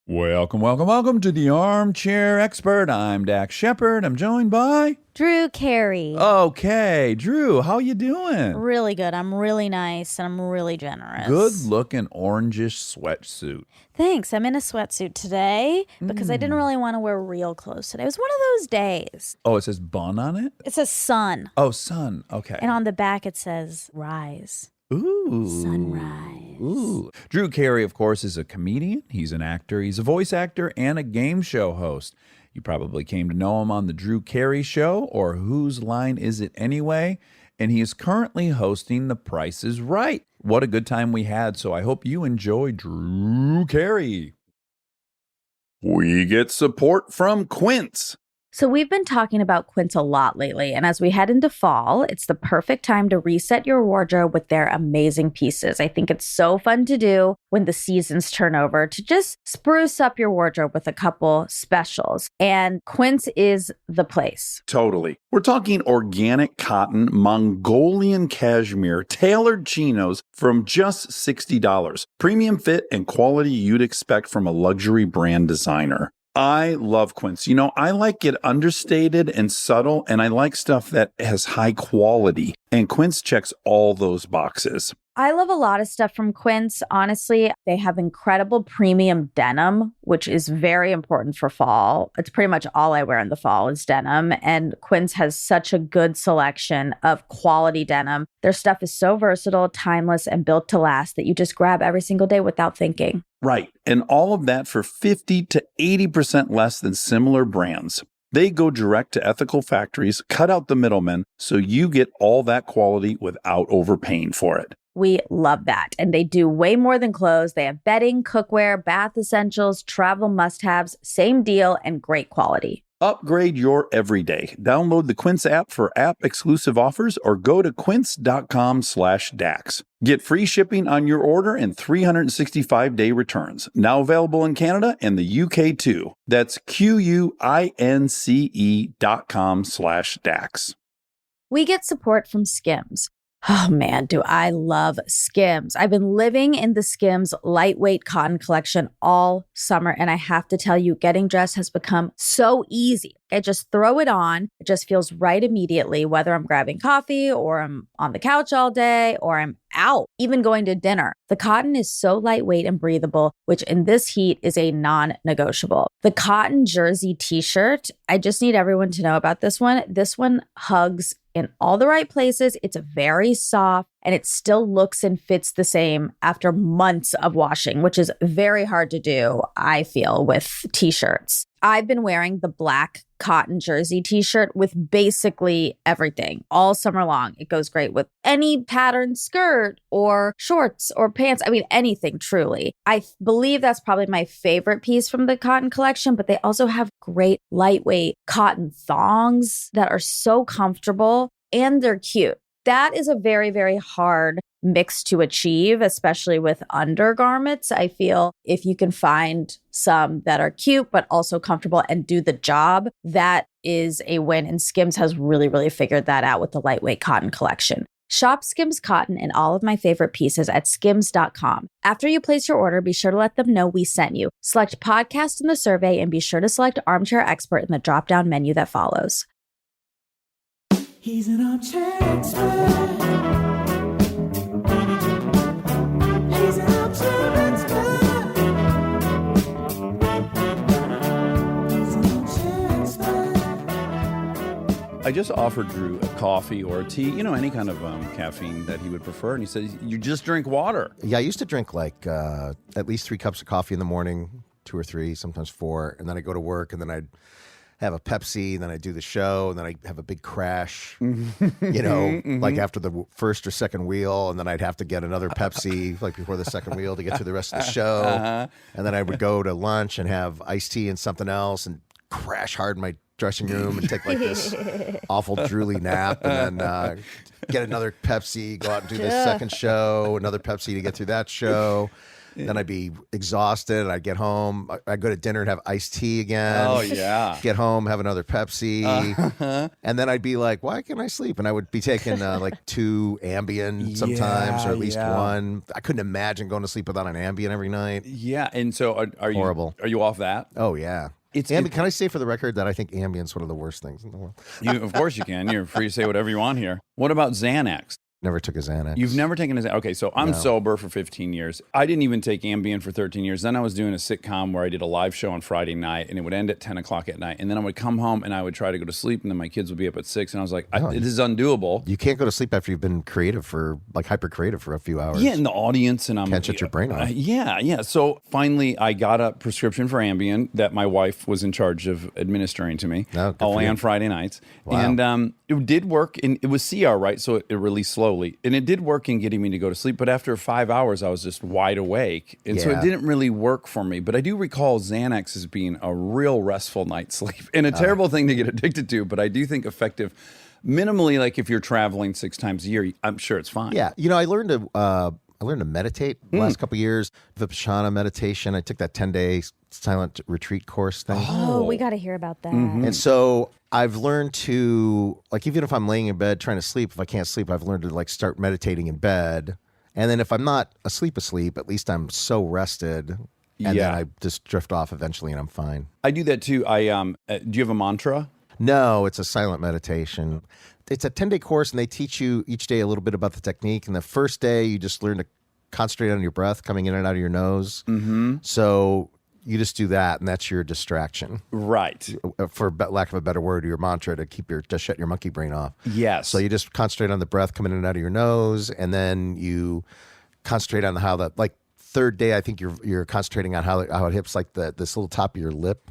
Welcome to the Armchair Expert. I'm Dax Shepard. I'm joined by Drew Carey. Okay, Drew, how you doing? Really good. I'm really nice and I'm really generous. Good-looking orangish sweatsuit. Thanks. I'm in a sweatsuit today because I didn't really want to wear real clothes today. It was one of those days. Oh, it says bun on it? It says sun. Oh, sun. Okay. And on the back it says rise. Ooh. Sunrise. Ooh. Drew Carey, of course, is a comedian. He's an actor. He's a voice actor and a game show host. You probably came to know him on the Drew Carey Show or Whose Line Is It Anyway? And he is currently hosting The Price is Right. What a good time we had. So I hope you enjoy Drew Carey. We get support from Quince. So we've been talking about Quince a lot lately, and as we head into fall, it's the perfect time to reset your wardrobe with their amazing pieces. I think it's so fun to do when the seasons turn over to just spruce up your wardrobe with a couple specials, and Quince is the place. Totally. We're talking organic cotton, Mongolian cashmere, tailored chinos from just $60. Premium fit and quality you'd expect from a luxury brand designer. I love Quince. You know, I like it understated and subtle, and I like stuff that has high quality. And Quince checks all those boxes. I love a lot of stuff from Quince. Honestly, they have incredible premium denim, which is very important for fall. It's pretty much all I wear in the fall is denim. And Quince has such a good selection of quality denim. Their stuff is so versatile, timeless, and built to last that you just grab every single day without thinking. Right. And all of that for 50 to 80% less than similar brands. They go direct to ethical factories, cut out the middlemen, so you get all that quality without overpaying for it. We love that. And they do way more than clothes. They have bedding, cookware, bath essentials, travel must-haves, same deal, and great quality. Upgrade your everyday. Download the Quince app for app-exclusive offers or go to quince.com/Dax. Get free shipping on your order and 365-day returns. Now available in Canada and the UK too. That's QUINCE.com/Dax. We get support from Skims. Oh man, do I love Skims. I've been living in the Skims lightweight cotton collection all summer, and I have to tell you, getting dressed has become so easy. I just throw it on. It just feels right immediately, whether I'm grabbing coffee or I'm on the couch all day or I'm out, even going to dinner. The cotton is so lightweight and breathable, which in this heat is a non-negotiable. The cotton jersey t-shirt, I just need everyone to know about this one. This one hugs in all the right places. It's very soft and it still looks and fits the same after months of washing, which is very hard to do, I feel, with t-shirts. I've been wearing the black cotton jersey t-shirt with basically everything all summer long. It goes great with any patterned skirt or shorts or pants. I mean, anything truly. I believe that's probably my favorite piece from the cotton collection, but they also have great lightweight cotton thongs that are so comfortable and they're cute. That is a very, very hard mix to achieve, especially with undergarments. I feel if you can find some that are cute, but also comfortable and do the job, that is a win. And Skims has really, really figured that out with the lightweight cotton collection. Shop Skims cotton and all of my favorite pieces at skims.com. After you place your order, be sure to let them know we sent you. Select podcast in the survey and be sure to select Armchair Expert in the drop-down menu that follows. He's an armchair expert. He's an armchair expert. He's an armchair expert. I just offered Drew a coffee or a tea, you know, any kind of caffeine that he would prefer. And he said, you just drink water. Yeah, I used to drink like at least 3 cups of coffee in the morning, 2 or 3, sometimes 4. And then I go to work and then I'd have a Pepsi, and then I do the show, and then I have a big crash, you know, like after the first or second wheel, and then I'd have to get another Pepsi like before the second wheel to get through the rest of the show. And then I would go to lunch and have iced tea and something else and crash hard in my dressing room and take like this awful drooly nap, and then get another Pepsi, go out and do the second show, another Pepsi to get through that show. Then I'd be exhausted. I'd get home. I'd go to dinner and have iced tea again. Oh, yeah. Get home, have another Pepsi. And then I'd be like, why can't I sleep? And I would be taking like 2 Ambien sometimes, or at least 1. I couldn't imagine going to sleep without an Ambien every night. Yeah. And so are you Horrible. Are you off that? Oh, yeah. Can I say for the record that I think Ambien's one of the worst things in the world? Of course you can. You're free to say whatever you want here. What about Xanax? Never took a Xanax. You've never taken a Xanax? Okay, so I'm sober for 15 years. I didn't even take Ambien for 13 years. Then I was doing a sitcom where I did a live show on Friday night, and it would end at 10 o'clock at night. And then I would come home, and I would try to go to sleep, and then my kids would be up at 6. And I was like, this is undoable. You can't go to sleep after you've been creative hyper creative for a few hours. Yeah, in the audience, and can't shut your brain off. Yeah. So finally, I got a prescription for Ambien that my wife was in charge of administering to me, only on Friday nights. Wow. And it did work, and it was CR, right? So it released slowly, and it did work in getting me to go to sleep. But after 5 hours, I was just wide awake, and so it didn't really work for me. But I do recall Xanax as being a real restful night's sleep, and a terrible thing to get addicted to. But I do think effective. Minimally, like if you're traveling 6 times a year, I'm sure it's fine. Yeah, I learned to meditate the last couple of years. Vipassana meditation. I took that 10-day silent retreat course thing. Oh, we got to hear about that. And so I've learned to, like, even if I'm laying in bed trying to sleep, if I can't sleep, I've learned to like start meditating in bed. And then if I'm not asleep, at least I'm so rested. And then I just drift off eventually and I'm fine. I do that too. Do you have a mantra? No, it's a silent meditation. It's a 10-day course, and they teach you each day a little bit about the technique. And the first day, you just learn to concentrate on your breath coming in and out of your nose. Mm-hmm. So you just do that, and that's your distraction. Right. For lack of a better word, your mantra to shut your monkey brain off. Yes. So you just concentrate on the breath coming in and out of your nose, and then you concentrate on how that, like, third day, I think you're concentrating on how it hits like this little top of your lip.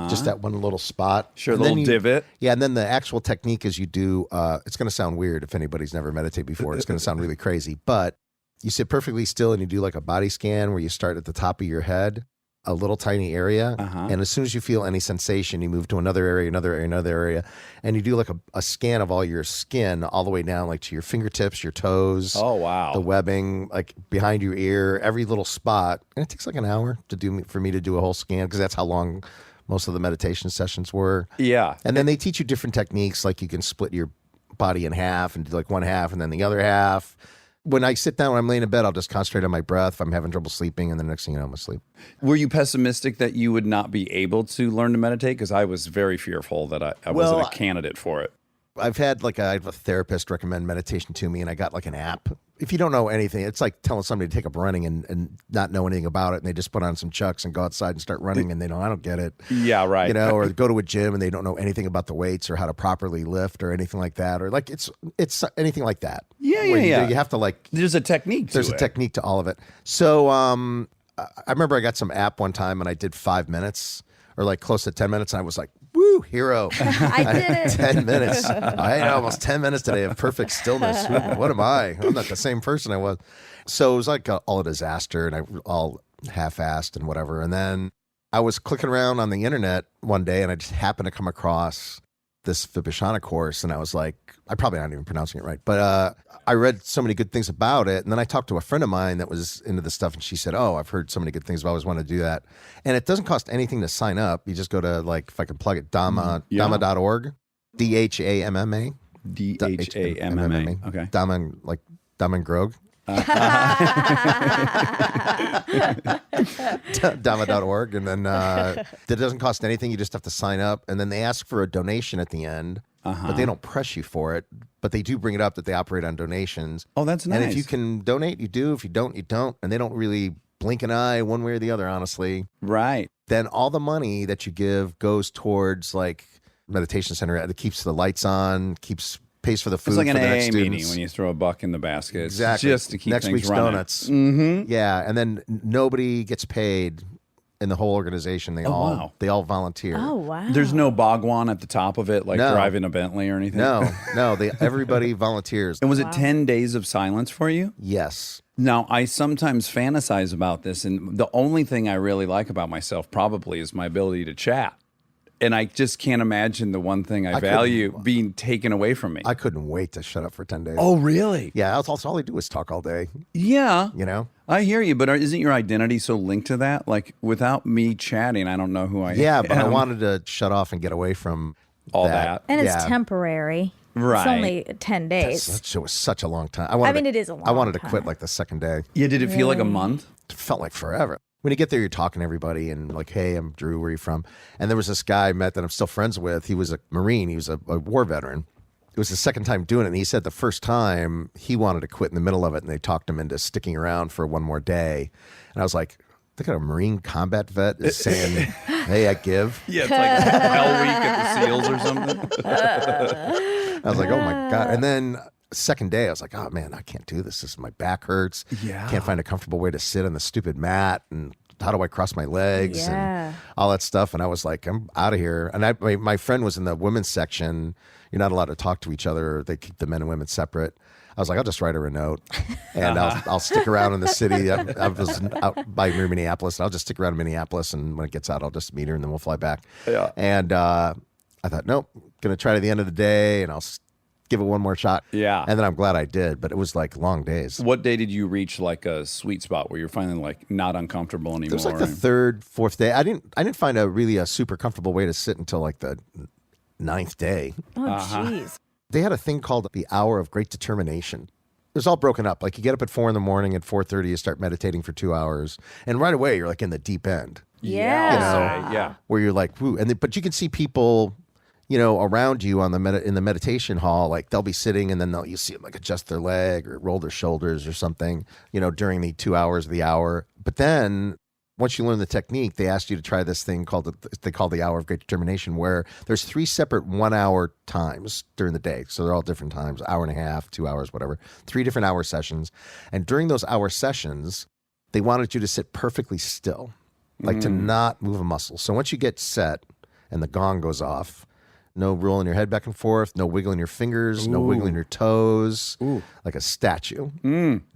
Just that one little spot. Sure, and a little divot. Yeah, and then the actual technique is you do. It's going to sound weird if anybody's never meditated before. It's going to sound really crazy, but you sit perfectly still and you do like a body scan where you start at the top of your head, a little tiny area, and as soon as you feel any sensation, you move to another area, and you do like a scan of all your skin all the way down, like to your fingertips, your toes. Oh, wow. The webbing, like behind your ear, every little spot. And it takes like an hour for me to do a whole scan, because that's how long most of the meditation sessions were. Yeah. And then they teach you different techniques, like you can split your body in half and do like one half and then the other half. When I sit down, when I'm laying in bed, I'll just concentrate on my breath if I'm having trouble sleeping, and the next thing you know, I'm asleep. Were you pessimistic that you would not be able to learn to meditate? Because I was very fearful that I wasn't a candidate for it. I have a therapist recommend meditation to me, and I got like an app. If you don't know anything, it's like telling somebody to take up running and not know anything about it, and they just put on some chucks and go outside and start running, and I don't get it. Yeah, right. Or go to a gym and they don't know anything about the weights or how to properly lift or anything like that, or like it's anything like that. Yeah. You have to like. There's a technique. There's a technique to all of it. So I remember I got some app one time and I did 5 minutes or like close to 10 minutes, and I was like, woo, hero. I did it. 10 minutes. I had almost 10 minutes today of perfect stillness. What am I? I'm not the same person I was. So it was like all a disaster, and I all half-assed and whatever. And then I was clicking around on the internet one day, and I just happened to come across this Vipassana course, and I was like, I'm probably not even pronouncing it right, but I read so many good things about it, and then I talked to a friend of mine that was into this stuff, and she said, oh, I've heard so many good things, I've always wanted to do that. And it doesn't cost anything to sign up. You just go to, like, if I can plug it, Dhamma.org, DHAMMA. DHAMMA. Okay. Dhamma, like Dhamma Grog. Dhamma.org, and then that doesn't cost anything. You just have to sign up, and then they ask for a donation at the end, but they don't press you for it, but they do bring it up that they operate on donations. Oh, that's nice. And if you can donate, you do. If you don't, you don't. And they don't really blink an eye one way or the other, honestly. Right. Then all the money that you give goes towards like meditation center that keeps the lights on, pays for the food. It's like for an the AA next meeting students. when you throw a buck in the basket. It's Exactly. just to keep next things week's running. donuts. Mm-hmm. Yeah, and then nobody gets paid in the whole organization. They all volunteer. Oh, wow. There's no Bhagwan at the top of it, like No. driving a Bentley or anything? No, everybody volunteers. And was it 10 days of silence for you? Yes. Now, I sometimes fantasize about this, and the only thing I really like about myself probably is my ability to chat. And I just can't imagine the one thing I value being taken away from me. I couldn't wait to shut up for 10 days. Oh, really? Yeah, that's all I do is talk all day, Yeah. you know? I hear you, but isn't your identity so linked to that? Like, without me chatting, I don't know who I am. Yeah, but I wanted to shut off and get away from all that. And it's Yeah. temporary. Right. It's only 10 days. It was such a long time. It is a long I wanted to time. quit like the second day. Yeah, did it feel like a month? It felt like forever. When you get there, you're talking to everybody and like, hey, I'm Drew, where are you from? And there was this guy I met that I'm still friends with. He was a Marine. He was a war veteran. It was his second time doing it. And he said the first time he wanted to quit in the middle of it, and they talked him into sticking around for one more day. And I was like, look at a Marine combat vet is saying, hey, I give. Yeah, it's like Hell Week at the SEALs or something. I was like, oh my God. And then second day, I was like, oh man, I can't do this. My back hurts. Yeah. Can't find a comfortable way to sit on the stupid mat. And how do I cross my legs Yeah. and all that stuff? And I was like, I'm out of here. And my friend was in the women's section. You're not allowed to talk to each other. They keep the men and women separate. I was like, I'll just write her a note, and I'll stick around in the city. I was out by near Minneapolis. I'll just stick around in Minneapolis, and when it gets out, I'll just meet her, and then we'll fly back. Yeah. And I thought, nope, going to try to the end of the day, and I'll give it one more shot. Yeah. And then I'm glad I did, but it was like long days. What day did you reach like a sweet spot where you're finally like not uncomfortable anymore? It was like the third, fourth day. I didn't find a super comfortable way to sit until like the 9th day. Oh, jeez. They had a thing called the Hour of Great Determination. It was all broken up. Like you get up at 4 a.m, at 4:30, you start meditating for 2 hours, and right away you're like in the deep end. Yeah. You know, yeah. Where you're like, woo, but you can see people, around you on in the meditation hall. Like they'll be sitting, and then you see them like adjust their leg or roll their shoulders or something, during the 2 hours of the hour. But then once you learn the technique, they asked you to try this thing they call the Hour of Great Determination, where there's 3 separate 1 hour times during the day. So they're all different times, hour and a half, 2 hours, whatever, 3 different hour sessions. And during those hour sessions, they wanted you to sit perfectly still, like to not move a muscle. So once you get set and the gong goes off, no rolling your head back and forth, no wiggling your fingers, no wiggling your toes, like a statue.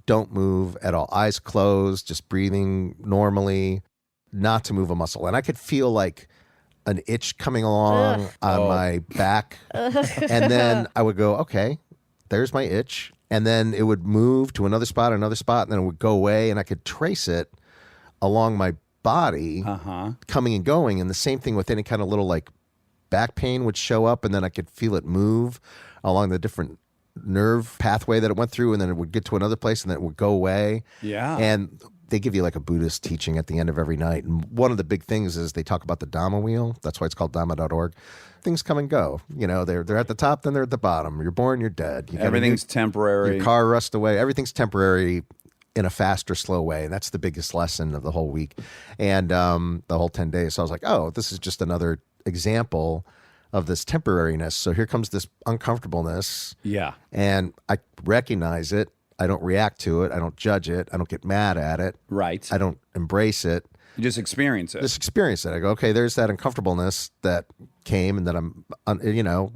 Don't move at all. Eyes closed, just breathing normally, not to move a muscle. And I could feel like an itch coming along on my back. And then I would go, okay, there's my itch. And then it would move to another spot, and then it would go away. And I could trace it along my body, coming and going. And the same thing with any kind of little like back pain would show up, and then I could feel it move along the different nerve pathway that it went through, and then it would get to another place, and then it would go away. Yeah. And they give you like a Buddhist teaching at the end of every night. And one of the big things is they talk about the Dhamma wheel. That's why it's called Dhamma.org. Things come and go. They're at the top, then they're at the bottom. You're born, you're dead. Everything's temporary. Your car rusts away. Everything's temporary in a fast or slow way. And that's the biggest lesson of the whole week and the whole 10 days. So I was like, oh, this is just another example of this temporariness. So here comes this uncomfortableness. Yeah. And I recognize it. I don't react to it. I don't judge it. I don't get mad at it. Right. I don't embrace it. You just experience it. Just experience it. I go, okay, there's that uncomfortableness that came and that I'm,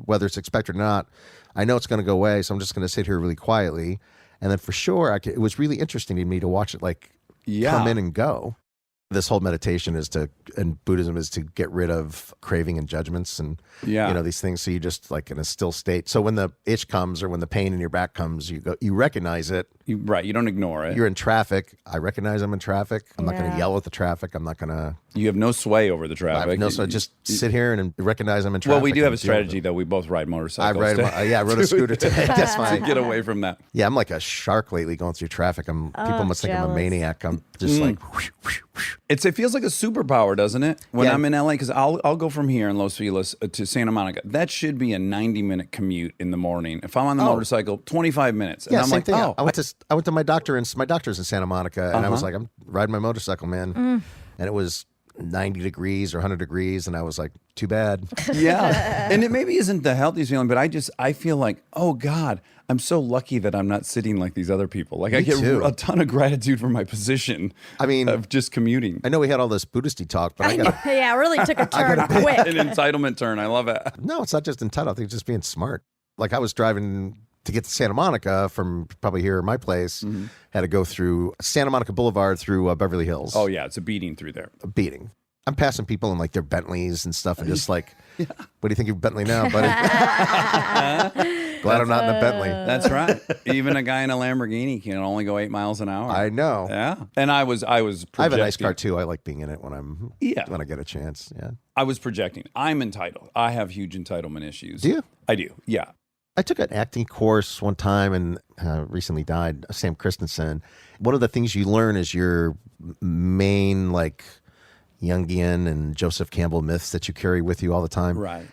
whether it's expected or not, I know it's going to go away. So I'm just going to sit here really quietly. And then for sure, it was really interesting to me to watch it come in and go. This whole meditation and Buddhism is to get rid of craving and judgments and, these things. So you just like in a still state. So when the itch comes or when the pain in your back comes, you recognize it. You don't ignore it. You're in traffic. I recognize I'm in traffic. I'm not going to yell at the traffic. I'm not going to. You have no sway over the traffic. No, so just sit here and recognize I'm in traffic. Well, we do have a strategy though. We both ride motorcycles. I rode a scooter today. That's fine. To get away from that. Yeah, I'm like a shark lately going through traffic. People must think I'm a maniac. I'm just like. Whoosh, whoosh, whoosh. It feels like a superpower, doesn't it? When I'm in LA, because I'll go from here in Los Feliz to Santa Monica. That should be a 90-minute commute in the morning. If I'm on the motorcycle, 25 minutes. And I'm same like, thing. I went to my doctor, and my doctor's in Santa Monica, and I was like, I'm riding my motorcycle, man. And it was 90 degrees or 100 degrees, and I was like, too bad. Yeah. And it maybe isn't the healthiest feeling, but I feel like, oh God, I'm so lucky that I'm not sitting like these other people. Like I get a ton of gratitude for my position. I mean, of just commuting. I know we had all this Buddhisty talk, but it really took a turn quick. An entitlement turn. I love it. No, it's not just entitled. I think it's just being smart. Like I was driving to get to Santa Monica from probably here, my place, had to go through Santa Monica Boulevard through Beverly Hills. Oh yeah, it's a beating through there. A beating. I'm passing people in like their Bentleys and stuff, and just like, what do you think of Bentley now, buddy? Glad I'm not in a Bentley. That's right. Even a guy in a Lamborghini can only go 8 miles an hour. I know. Yeah. And I was projecting. I have a nice car too. I like being in it when I get a chance. Yeah. I was projecting. I'm entitled. I have huge entitlement issues. Do you? I do. Yeah. I took an acting course one time and recently died, Sam Christensen. One of the things you learn is your main like Jungian and Joseph Campbell myths that you carry with you all the time. Right.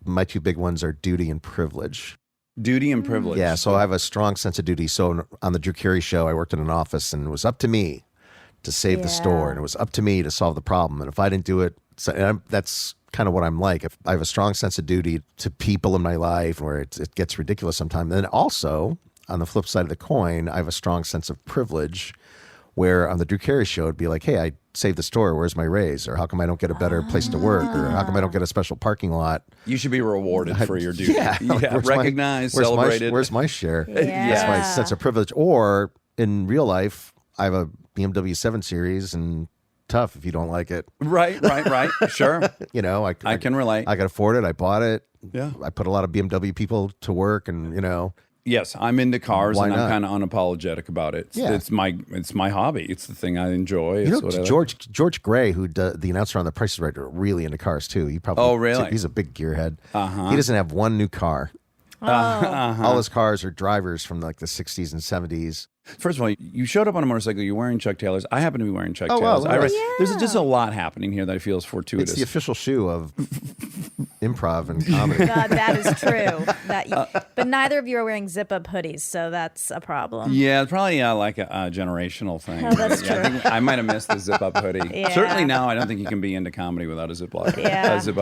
My two big ones are duty and privilege. Duty and privilege. Yeah, so I have a strong sense of duty. So on the Drew Carey Show, I worked in an office, and it was up to me to save the store, and it was up to me to solve the problem. And if I didn't do it, that's kind of what I'm like. If I have a strong sense of duty to people in my life, where it gets ridiculous sometimes. And then also, on the flip side of the coin, I have a strong sense of privilege, where on the Drew Carey Show, it'd be like, hey, I saved the store. Where's my raise? Or how come I don't get a better place to work? Or how come I don't get a special parking lot? You should be rewarded for your duty. Yeah. Recognized, celebrated. Where's my share? Yeah. That's my sense of privilege. Or in real life, I have a BMW 7 Series, and tough if you don't like it. Right. Sure. You know, I can relate. I could afford it. I bought it. Yeah. I put a lot of BMW people to work, and you know. Yes, I'm into cars, Why and not? I'm kind of unapologetic about it. Yeah. It's my hobby. It's the thing I enjoy. You It's know, what I like. George Gray, who the announcer on The Price is Right, are really into cars too. He probably Oh, really? He's a big gearhead. He doesn't have one new car. Uh-huh. All his cars are drivers from like the 60s and 70s. First of all, you showed up on a motorcycle. You're wearing Chuck Taylors. I happen to be wearing Chuck Oh, wow, Taylors. look at that. There's just a lot happening here that I feel is fortuitous. It's the official shoe of improv and comedy. That is true. But neither of you are wearing zip-up hoodies, so that's a problem. Yeah, it's probably like a generational thing. Oh, that's Yeah, I think I might have missed the zip-up hoodie. Yeah. Certainly now, I don't think you can be into comedy without a zip-up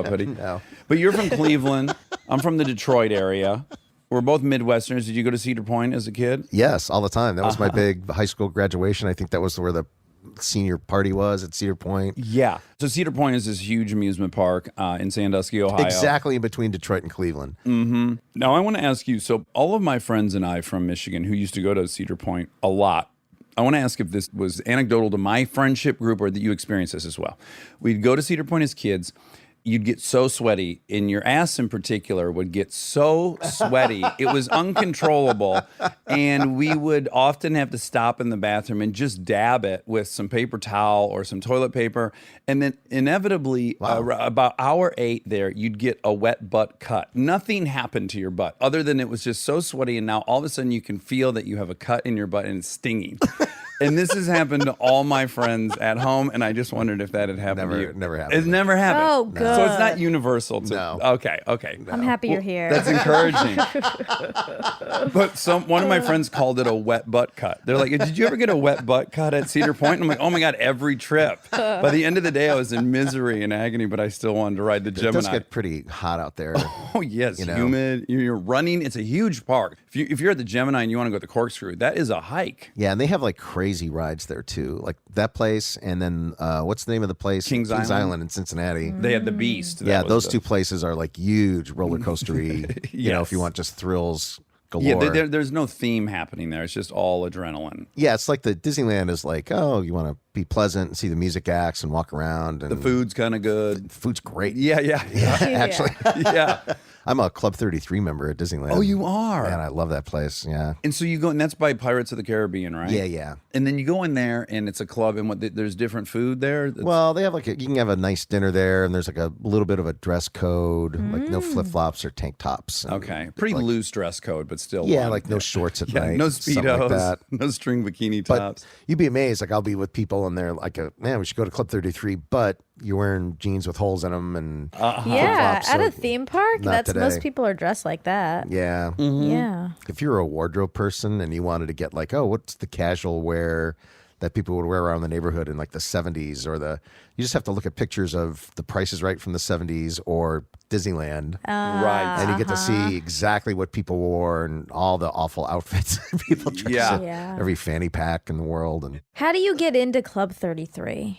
hoodie. No. But you're from Cleveland. I'm from the Detroit area. We're both Midwesterners. Did you go to Cedar Point as a kid? Yes, all the time. That was my big high school graduation. I think that was where the senior party was at Cedar Point. Yeah. So Cedar Point is this huge amusement park in Sandusky, Ohio. Exactly in between Detroit and Cleveland. Now, I want to ask you, so all of my friends and I from Michigan who used to go to Cedar Point a lot, I want to ask if this was anecdotal to my friendship group or that you experienced this as well. We'd go to Cedar Point as kids. You'd get so sweaty, and your ass in particular would get so sweaty. It was uncontrollable, and we would often have to stop in the bathroom and just dab it with some paper towel or some toilet paper. And then inevitably, about hour 8 there, you'd get a wet butt cut. Nothing happened to your butt other than it was just so sweaty, and now all of a sudden you can feel that you have a cut in your butt and it's stinging. And this has happened to all my friends at home, and I just wondered if that had happened to you. Never happened. It's never happened. Oh, good. So it's not universal. No. Okay. I'm happy you're here. That's encouraging. But one of my friends called it a wet butt cut. They're like, did you ever get a wet butt cut at Cedar Point? And I'm like, oh my God, every trip. By the end of the day, I was in misery and agony, but I still wanted to ride the It Gemini. does get pretty hot out there. Oh, yes, You know. humid. You're running. It's a huge park. If you're at the Gemini and you want to go to the Corkscrew, that is a hike. Yeah, and they have like crazy rides there too, like that place, and then what's the name of the place? Kings Island in Cincinnati. They had the Beast. Yeah, those two places are like huge roller coastery. You know, if you want just thrills galore. Yeah, there's no theme happening there. It's just all adrenaline. Yeah, it's like the Disneyland is like, oh, you want to be pleasant and see the music acts and walk around. And The food's kind of good. food's great. Yeah. Actually, Yeah. I'm a Club 33 member at Disneyland. Oh, you are? Man, I love that place. Yeah. And so you go, and that's by Pirates of the Caribbean, right? Yeah. And then you go in there, and it's a club, and there's different food there. Well, they have you can have a nice dinner there, and there's like a little bit of a dress code, like no flip flops or tank tops. And Okay, pretty loose dress code, but still. Yeah, fun. like no shorts at Yeah, night. no something Speedos, like that. no string bikini But tops. you'd be amazed. Like I'll be with people, and they're like, "Man, we should go to Club 33," but you're wearing jeans with holes in them, and Yeah, flip-flops, at a so theme park, not that's today. most people are dressed like that. yeah. Yeah. If you're a wardrobe person and you wanted to get like, oh, what's the casual wear that people would wear around the neighborhood in like the 70s you just have to look at pictures of The Price is Right from the 70s or Disneyland. Right. And you get to see exactly what people wore and all the awful outfits people dress Yeah. in. Yeah. Every fanny pack in the world. And How do you get into Club 33?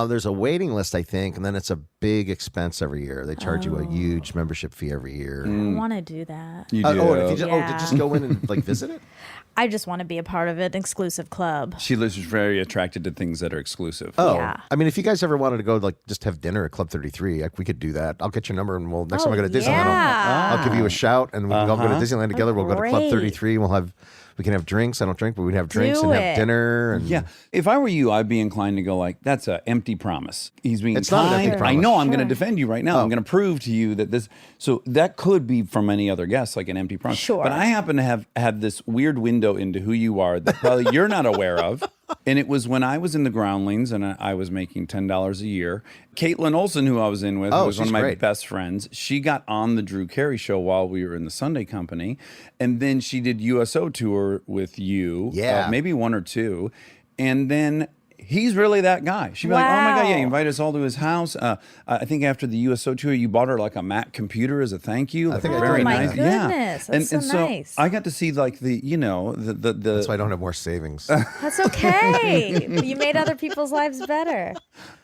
There's a waiting list, I think, and then it's a big expense every year. They charge you a huge membership fee every year. I want to do that. You Oh, do. and if you Yeah. to just go in and like visit it? I just want to be a part of an exclusive club. She is very attracted to things that are exclusive. Oh, Yeah. I mean, if you guys ever wanted to go, like, just have dinner at Club 33, we could do that. I'll get your number, and next time I go to Disneyland, yeah. I'll give you a shout, and we can all go to Disneyland together. We'll go to Club Great. 33, and we can have drinks. I don't drink, but we'd have drinks Do and have it. dinner. And Yeah. If I were you, I'd be inclined to go like, that's an empty promise. He's being It's not an kind. empty I promise. know I'm going to Sure. defend you right now. I'm going to prove to you that this. So that could be from any other guest, like an empty promise. Sure. But I happen to have had this weird window into who you are that probably you're not aware of. And it was when I was in the Groundlings and I was making $10 a year. Caitlin Olsen, who I was in with, who was one she's of my great. best friends, she got on the Drew Carey Show while we were in the Sunday Company. And then she did USO tour with you. Yeah. Maybe one or two. And then he's really that guy. She'd be like, oh my God, yeah, he Wow. invited us all to his house. I think after the USO tour, you bought her like a Mac computer as a thank you. I think I very did. Oh my nice. goodness, Yeah. that's so nice. I got to see like the that's why I don't have more savings. That's okay. You made other people's lives better.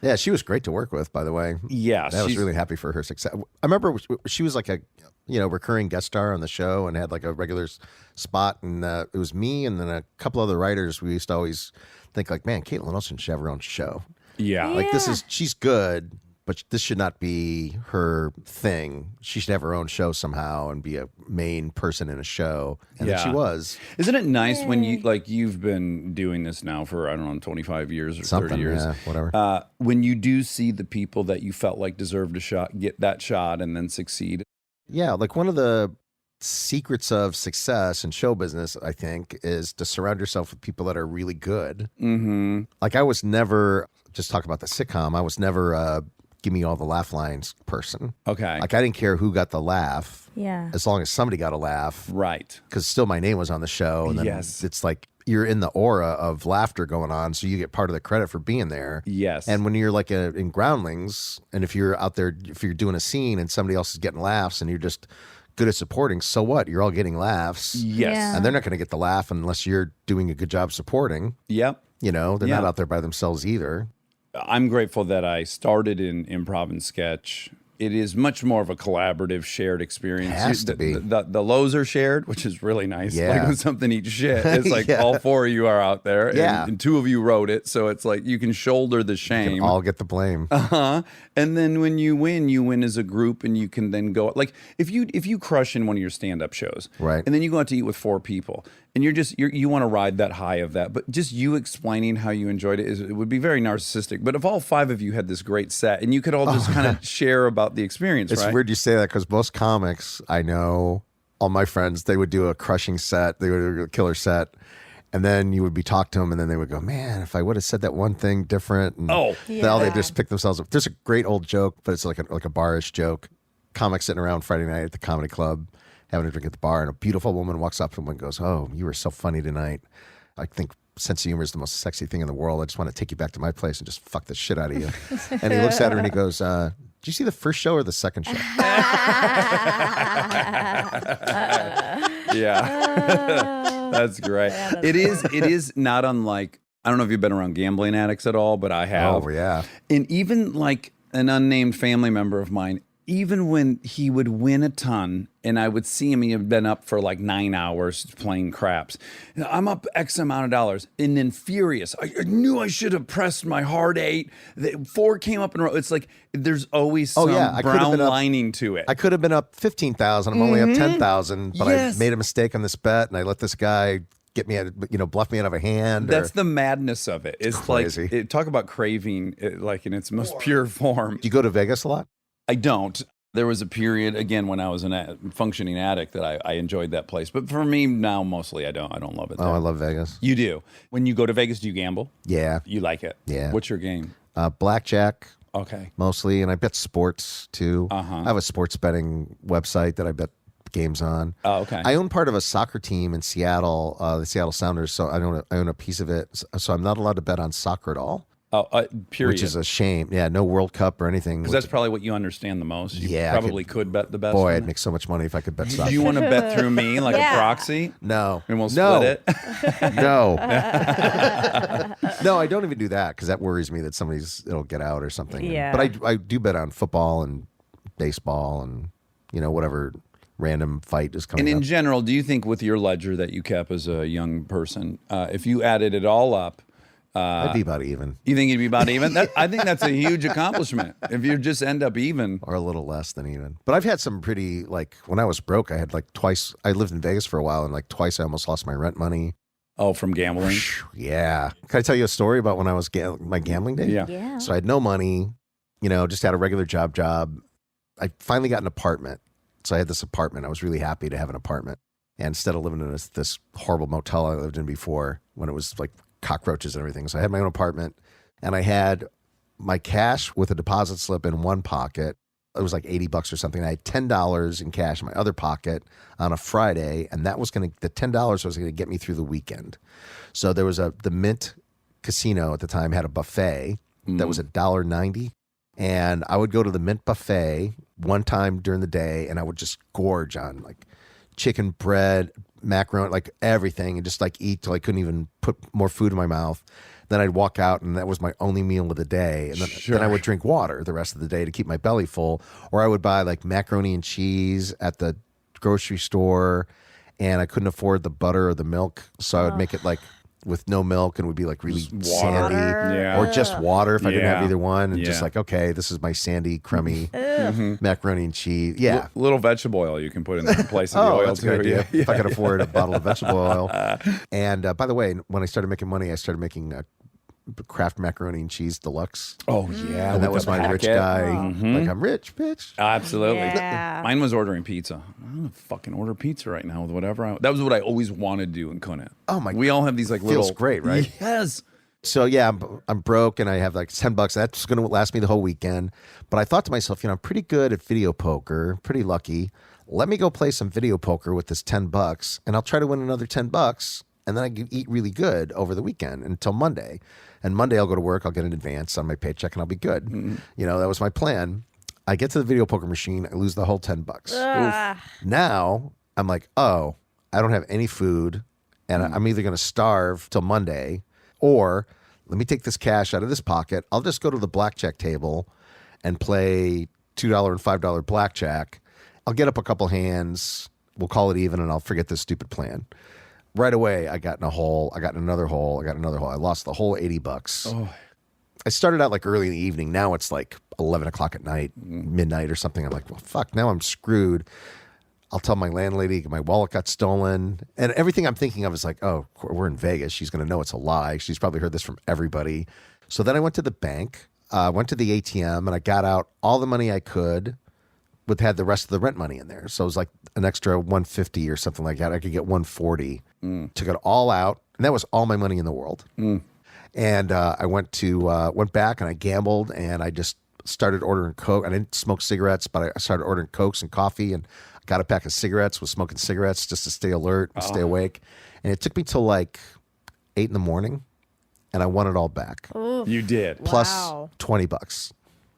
Yeah, she was great to work with, by the way. Yeah, I was she's- really happy for her success. I remember she was like a recurring guest star on the show and had like a regular spot, and it was me and then a couple other writers. We used to always think like, man, Caitlin Olsen should have her own show. Yeah. Like she's good, but this should not be her thing. She should have her own show somehow and be a main person in a show. And then she Yeah. was. Isn't it nice when you've been doing this now for, I don't know, 25 years or 30 Something, years. yeah, whatever. When you do see the people that you felt like deserved a shot, get that shot and then succeed. Yeah, like one of the secrets of success in show business, I think, is to surround yourself with people that are really good. Mm-hmm. Like I was never, just talk about the sitcom, I was never give me all the laugh lines person. Okay. Like I didn't care who got the laugh Yeah. as long as somebody got a laugh, Right. because still my name was on the show. And then Yes. it's like you're in the aura of laughter going on, so you get part of the credit for being there. Yes. And when you're like in Groundlings, and if you're out there, if you're doing a scene and somebody else is getting laughs and you're just good at supporting, so what? You're all getting laughs. Yes. Yeah. And they're not going to get the laugh unless you're doing a good job supporting. Yep. You know, they're Yeah. not out there by themselves either. I'm grateful that I started in improv and sketch. It is much more of a collaborative, shared experience. It has to be. The lows are shared, which is really nice. Yeah. Like when something eats shit, it's like Yeah. all four of you are out there, Yeah. and two of you wrote it, so it's like you can shoulder the shame. All get the blame. Uh-huh. And then when you win as a group, and you can then go like if you crush in one of your stand-up shows, Right. And then you go out to eat with four people, and you want to ride that high of that, but just you explaining how you enjoyed it would be very narcissistic. But if all five of you had this great set, and you could all just kind of share about the experience, It's right? weird you say that because most comics I know, all my friends, they would do a crushing set, they would do a killer set, and then you would be talking to them, and then they would go, "Man, if I would have said that one thing different." And Oh. now they just pick themselves up. There's a great old joke, but it's like a bar-ish joke. Comics sitting around Friday night at the comedy club, having a drink at the bar, and a beautiful woman walks up to him and goes, "Oh, you were so funny tonight. I think sense of humor is the most sexy thing in the world. I just want to take you back to my place and just fuck the shit out of you." And he looks at her and he goes, "Did you see the first show or the second show?" Yeah. That's great. It is not unlike, I don't know if you've been around gambling addicts at all, but I have. Oh, yeah. And even like an unnamed family member of mine, even when he would win a ton and I would see him, he had been up for like 9 hours playing craps. I'm up X amount of dollars, and then furious. I knew I should have pressed my hard 8. The 4 came up in a row. It's like there's always some I could have brown been up- lining to it. I could have been up 15,000. I'm only up 10,000, but Yes. I made a mistake on this bet and I let this guy get me, bluff me out of a hand. That's the madness of it. It's crazy. like, talk about craving, like in its most pure form. Do you go to Vegas a lot? I don't. There was a period, again, when I was a functioning addict that I enjoyed that place. But for me now, mostly I don't love it there. Oh, I love Vegas. You do. When you go to Vegas, do you gamble? Yeah. You like it? Yeah. What's your game? Blackjack Okay. mostly, and I bet sports too. Uh-huh. I have a sports betting website that I bet games on. Oh, okay. I own part of a soccer team in Seattle, the Seattle Sounders, so I own a piece of it. So I'm not allowed to bet on soccer at all. Period. which is a shame. Yeah, no World Cup or anything. Because that's probably what you understand the most. You Yeah, I probably could bet the best. Boy, on I'd it. make so much money if I could bet Do stocks. you want to bet through me like a proxy? No. And we'll No. split it? No. No, I don't even do that because that worries me that it'll get out or something. Yeah. But I do bet on football and baseball and, whatever random fight is coming And in up. general, do you think with your ledger that you kept as a young person, if you added it all up, I'd be about even. you think you'd be about even? I think that's a huge accomplishment. If you just end up even. Or a little less than even. But I've had some pretty, when I was broke, I had twice, I lived in Vegas for a while and twice I almost lost my rent money. Oh, from gambling? Yeah. Can I tell you a story about when I was my gambling days? Yeah. So I had no money, just had a regular job. I finally got an apartment. So I had this apartment. I was really happy to have an apartment. And instead of living in this horrible motel I lived in before when it was cockroaches and everything. So I had my own apartment and I had my cash with a deposit slip in one pocket. It was $80 or something. I had $10 in cash in my other pocket on a Friday. And that was the $10 was going to get me through the weekend. So there was the Mint Casino at the time had a buffet that was $1.90. And I would go to the Mint buffet one time during the day and I would just gorge on chicken, bread, macaroni, everything, and just eat till I couldn't even put more food in my mouth. Then I'd walk out and that was my only meal of the day. And then I would drink water the rest of the day to keep my belly full. Or I would buy macaroni and cheese at the grocery store and I couldn't afford the butter or the milk. So I would make it with no milk and it would be really sandy. Yeah. Or just water if I didn't have Yeah. either one. And Yeah. just okay, this is my sandy, crummy macaroni and cheese. Yeah. Little vegetable oil you can put in there in place of the oil That's a good too. idea. If I could afford a bottle of vegetable oil. And by the way, when I started making money, I started making Kraft macaroni and cheese deluxe. Oh yeah, And that with was the my rich packet. guy. Mhm. I'm rich, bitch. Absolutely. Yeah. Mine was ordering pizza. I'm gonna fucking order pizza right now with whatever. That was what I always wanted to do and couldn't. Oh, my We all have these Feels little. great, right? Yes. So yeah, I'm broke and I have $10. That's going to last me the whole weekend. But I thought to myself, I'm pretty good at video poker, pretty lucky. Let me go play some video poker with this $10 and I'll try to win another $10 and then I can eat really good over the weekend until Monday. And Monday I'll go to work, I'll get an advance on my paycheck and I'll be good. That was my plan. I get to the video poker machine, I lose the whole $10. Now I'm oh, I don't have any food and I'm either going to starve till Monday or let me take this cash out of this pocket. I'll just go to the blackjack table and play $2 and $5 blackjack. I'll get up a couple hands. We'll call it even and I'll forget this stupid plan. Right away, I got in a hole. I got in another hole. I got in another hole. I lost the whole $80. Oh. I started out early in the evening. Now it's 11 o'clock at night, midnight or something. I'm well, fuck, now I'm screwed. I'll tell my landlady my wallet got stolen. And everything I'm thinking of is oh, we're in Vegas. She's going to know it's a lie. She's probably heard this from everybody. So then I went to the bank, went to the ATM, and I got out all the money I could, but had the rest of the rent money in there. So it was an extra $150 or something like that. I could get $140. Took it all out. And that was all my money in the world. And I went back and I gambled and I just started ordering Coke. I didn't smoke cigarettes, but I started ordering Cokes and coffee and got a pack of cigarettes, was smoking cigarettes just to stay alert and stay awake. And it took me till 8 in the morning and I won it all back. You did. Plus Wow. $20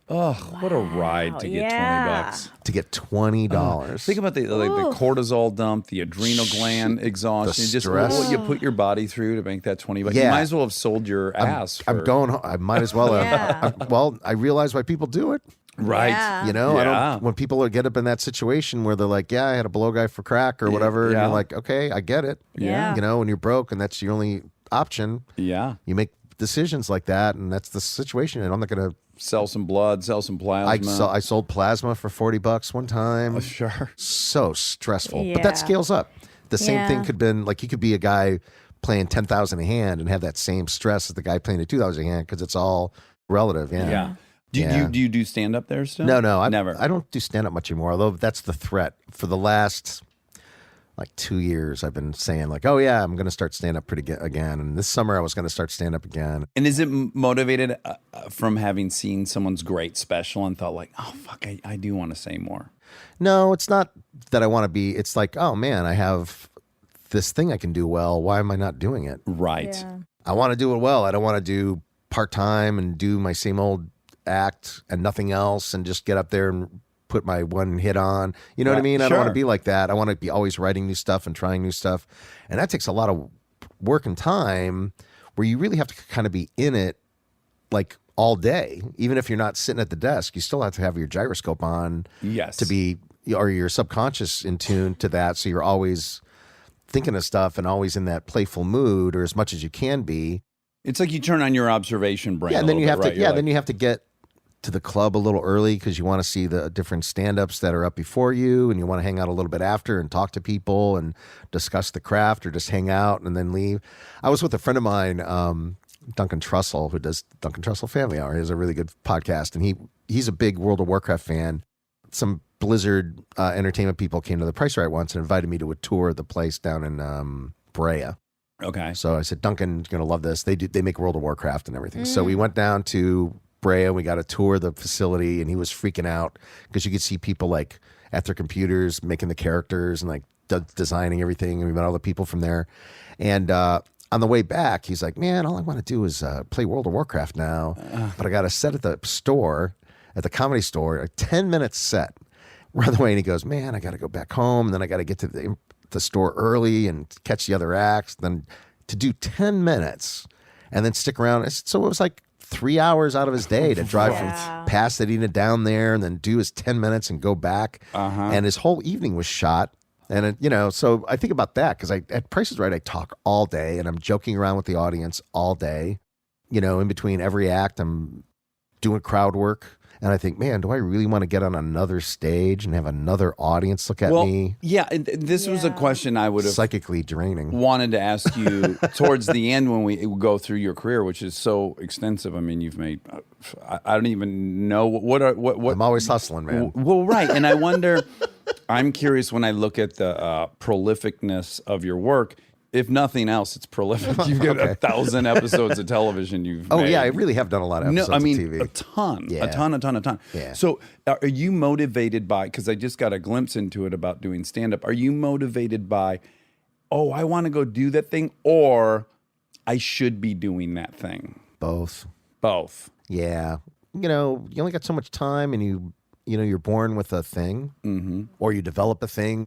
Oh, what a ride to get Yeah. $20. to get $20. Think about the cortisol dump, the adrenal gland exhaustion, The just stress. what you put your body through to make that $20. You Yeah. might as well have sold your ass. I'm for- going home. I might as well have. Yeah. I realize why people do it. right. Yeah. I Yeah. don't. When people get up in that situation where they're yeah, I had a blow guy for crack or whatever, and Yeah. you're okay, I get it. Yeah. When you're broke and that's your only option, Yeah. you make decisions like that, and that's the situation. And I'm not gonna. Sell some blood, sell some plasma. I sold plasma for $40 one time. Sure. So stressful, but Yeah. that scales up. The same Yeah. thing could have been you could be a guy playing 10,000 a hand and have that same stress as the guy playing at 2,000 a hand because it's all relative. Yeah. Yeah. Do Yeah. you do stand up there still? No, I never. I don't do stand up much anymore. Although that's the threat for the last 2 years. I've been saying oh yeah, I'm going to start stand up again. And this summer I was going to start stand up again. And is it motivated from having seen someone's great special and thought oh fuck, I do want to say more? No, it's not that I want to be. It's oh man, I have this thing I can do well. Why am I not doing it? Right. Yeah. I want to do it well. I don't want to do part-time and do my same old act and nothing else and just get up there and put my one hit on. You know what I mean? I don't want to be like that. I want to be always writing new stuff and trying new stuff. And that takes a lot of work and time where you really have to kind of be in it like all day. Even if you're not sitting at the desk, you still have to have your gyroscope on Yes. to be, or your subconscious in tune to that. So you're always thinking of stuff and always in that playful mood, or as much as you can be. It's like you turn on your observation brain. Yeah, and then you have to. Right? Yeah, then you have to get to the club a little early because you want to see the different stand-ups that are up before you, and you want to hang out a little bit after and talk to people and discuss the craft, or just hang out and then leave. I was with a friend of mine, Duncan Trussell, who does Duncan Trussell Family Hour. He has a really good podcast, and he's a big World of Warcraft fan. Some Blizzard entertainment people came to the Price Right once and invited me to a tour of the place down in Brea. Okay. So I said, Duncan's going to love this. They make World of Warcraft and everything. So we went down to Brea and we got a tour of the facility, and he was freaking out because you could see people like at their computers making the characters and like designing everything. And we met all the people from there. And on the way back, he's like, man, all I want to do is play World of Warcraft now. But I got a set at the store, at the Comedy Store, a 10-minute set. Right away, and he goes, man, I got to go back home. And then I got to get to the store early and catch the other acts. Then to do 10 minutes and then stick around. So it was like 3 hours out of his day to drive from Pasadena down there and then do his 10 minutes and go back. And his whole evening was shot. And, so I think about that because at Price is Right, I talk all day and I'm joking around with the audience all day. In between every act, I'm doing crowd work. And I think, man, do I really want to get on another stage and have another audience look at me? Yeah, this was a question I would have Psychically draining. wanted to ask you towards the end when we go through your career, which is so extensive. I mean, you've made, I don't even know what. I'm always hustling, man. Well, right. And I wonder, I'm curious when I look at the prolificness of your work. If nothing else, it's prolific. You've got 1,000 episodes of television you've made. Yeah, I really have done a lot of episodes of TV. A ton, Yeah. a ton. Yeah. So are you motivated by, because I just got a glimpse into it about doing stand-up, are you motivated by, I want to go do that thing, or I should be doing that thing? Both. Yeah. You only got so much time, and you're born with a thing, or you develop a thing,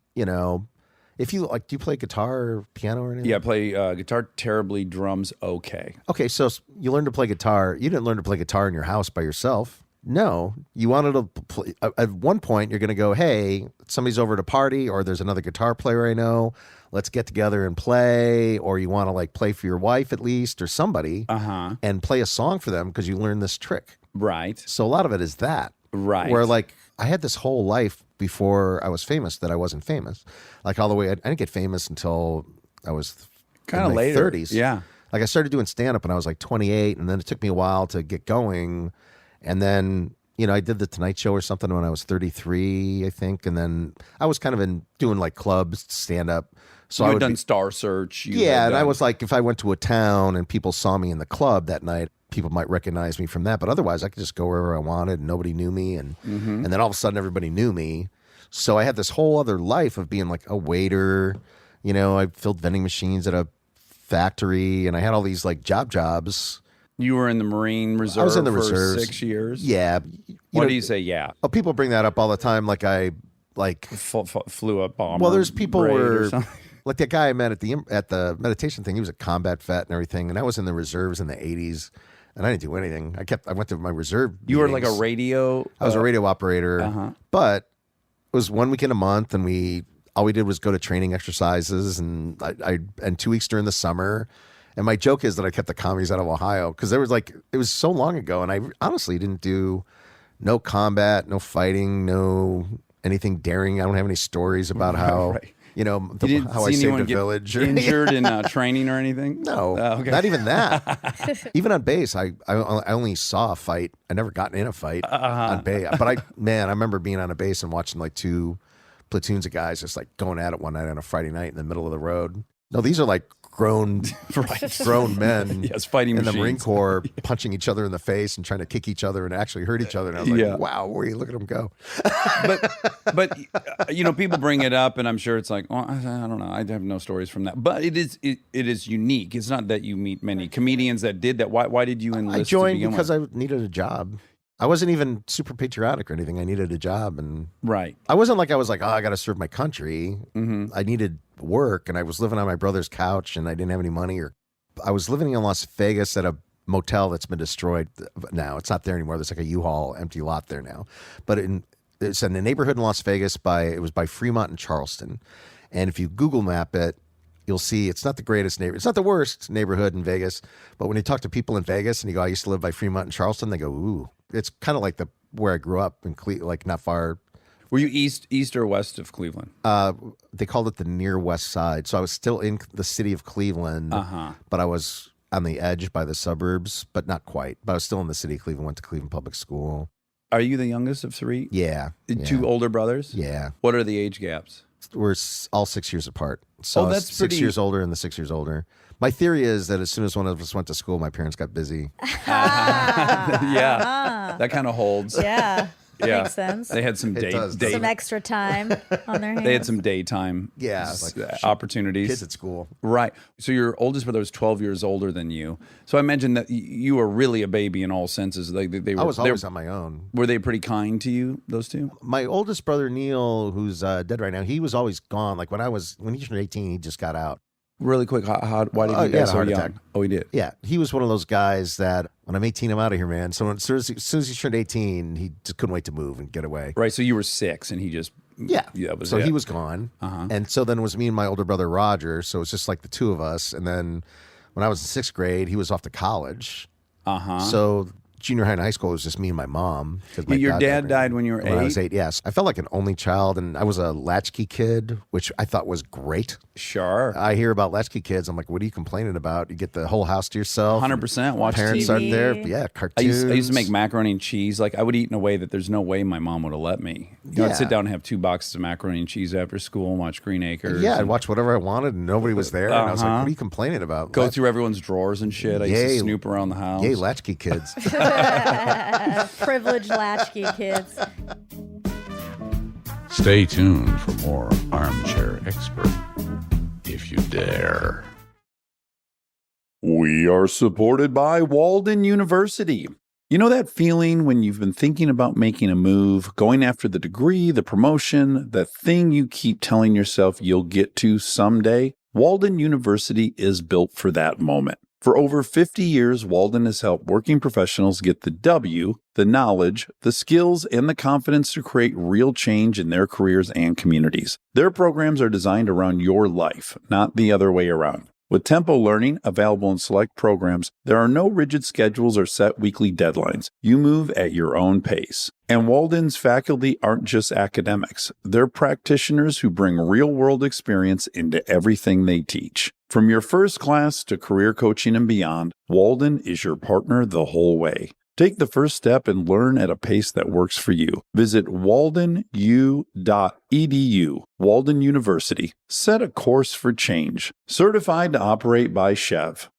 If you do you play guitar or piano or anything? Yeah, I play guitar terribly, drums okay. Okay, so you learned to play guitar. You didn't learn to play guitar in your house by yourself. No, you wanted to play. At one point, you're going to go, hey, somebody's over at a party, or there's another guitar player I know. Let's get together and play. Or you want to play for your wife at least, or somebody, and play a song for them because you learned this trick. Right. So a lot of it is that. Right. Where I had this whole life before I was famous that I wasn't famous. All the way, I didn't get famous until I was kind of later. 30s. Yeah. I started doing stand-up when I was 28, and then it took me a while to get going. And then, I did the Tonight Show or something when I was 33, I think. And then I was kind of doing clubs, stand-up. So You I had would done Star Search. and I was if I went to a town and people saw me in the club that night, people might recognize me from that. But otherwise, I could just go wherever I wanted and nobody knew me. And then all of a sudden, everybody knew me. So I had this whole other life of being a waiter. I filled vending machines at a factory, and I had all these jobs. You were in the Marine Reserve I was in the for reserves. 6 years? Yeah. What do you say, yeah? Oh, people bring that up all the time. Flew a bomber. Well, there's people braid or where, something. that guy I met at the meditation thing, he was a combat vet and everything, and I was in the reserves in the 80s, and I didn't do anything. I went to my reserve You were like meetings. a radio. I was a radio operator, but it was 1 weekend a month, and all we did was go to training exercises, and and 2 weeks during the summer. And my joke is that I kept the commies out of Ohio because there was it was so long ago, and I honestly didn't do no combat, no fighting, no anything daring. I don't have any stories about how Right. you didn't how I see saved anyone a get village or injured in training or anything? No, Okay. not even that. Even on base, I only saw a fight. I never gotten in a fight on base. But I remember being on a base and watching 2 platoons of guys just going at it one night on a Friday night in the middle of the road. No, these are grown men Yes, fighting in the machines. Marine Corps punching each other in the face and trying to kick each other and actually hurt each other. And I was like, Yeah. wow, look at them go. But people bring it up, and I'm sure it's like, oh, I don't know. I have no stories from that. But it is unique. It's not that you meet many comedians that did that. Why did you enlist? I joined to begin because with? I needed a job. I wasn't even super patriotic or anything. I needed a job, and Right. I wasn't like I was like, oh, I got to serve my country. I needed work, and I was living on my brother's couch, and I didn't have any money. Or I was living in Las Vegas at a motel that's been destroyed now. It's not there anymore. There's like a U-Haul empty lot there now. But it's in a neighborhood in Las Vegas it was by Fremont and Charleston. And if you Google map it, you'll see it's not the greatest neighborhood. It's not the worst neighborhood in Vegas. But when you talk to people in Vegas and you go, I used to live by Fremont and Charleston, they go, ooh. It's kind of like where I grew up in like not far. Were you east or west of Cleveland? They called it the near west side. So I was still in the city of Cleveland, but I was on the edge by the suburbs, but not quite. But I was still in the city of Cleveland, went to Cleveland Public School. Are you the youngest of three? Yeah. Two older brothers? Yeah. What are the age gaps? We're all 6 years apart. So that's 6 pretty- years older and the 6 years older. My theory is that as soon as one of us went to school, my parents got busy. Yeah. That kind of holds. Yeah. Yeah. Makes sense. They had some does. Some extra time on their hands. They had some daytime Yeah, like opportunities. Kids at school. Right. So your oldest brother was 12 years older than you. So I imagine that you were really a baby in all senses. They were, I was always on my own. Were they pretty kind to you, those two? My oldest brother, Neil, who's dead right now, he was always gone. Like when he turned 18, he just got out. Really quick, why did Oh, you he had die a so heart young? attack. Oh, he did. Yeah, he was one of those guys that when I'm 18, I'm out of here, man. So as soon as he turned 18, he just couldn't wait to move and get away. Right. So you were 6, and he just that was so it. he was gone, and so then it was me and my older brother Roger. So it was just like the two of us. And then when I was in 6th grade, he was off to college. So junior high and high school, it was just me and my mom. 'Cause my Your dad died when you were When I was 8? 8, yes. I felt like an only child, and I was a latchkey kid, which I thought was great. Sure. I hear about latchkey kids. I'm like, what are you complaining about? You get the whole house to yourself. 100%. Watch Parents TV. aren't there. Yeah, I cartoons. used to make macaroni and cheese. Like I would eat in a way that there's no way my mom would have let me. I'd sit down and have 2 boxes of macaroni and cheese after school and watch Green Acres. Yeah, I'd and watch whatever I wanted, and nobody was there. And I was like, what are you complaining about? go through everyone's drawers and shit. I used to snoop around the house. Yay, latchkey kids. Privileged latchkey kids. Stay tuned for more Armchair Expert, if you dare. We are supported by Walden University. You know that feeling when you've been thinking about making a move, going after the degree, the promotion, the thing you keep telling yourself you'll get to someday? Walden University is built for that moment. For over 50 years, Walden has helped working professionals get the W, the knowledge, the skills, and the confidence to create real change in their careers and communities. Their programs are designed around your life, not the other way around. With Tempo Learning available in select programs, there are no rigid schedules or set weekly deadlines. You move at your own pace. And Walden's faculty aren't just academics. They're practitioners who bring real-world experience into everything they teach. From your first class to career coaching and beyond, Walden is your partner the whole way. Take the first step and learn at a pace that works for you. Visit waldenu.edu. Walden University. Set a course for change. Certified to operate by Chev.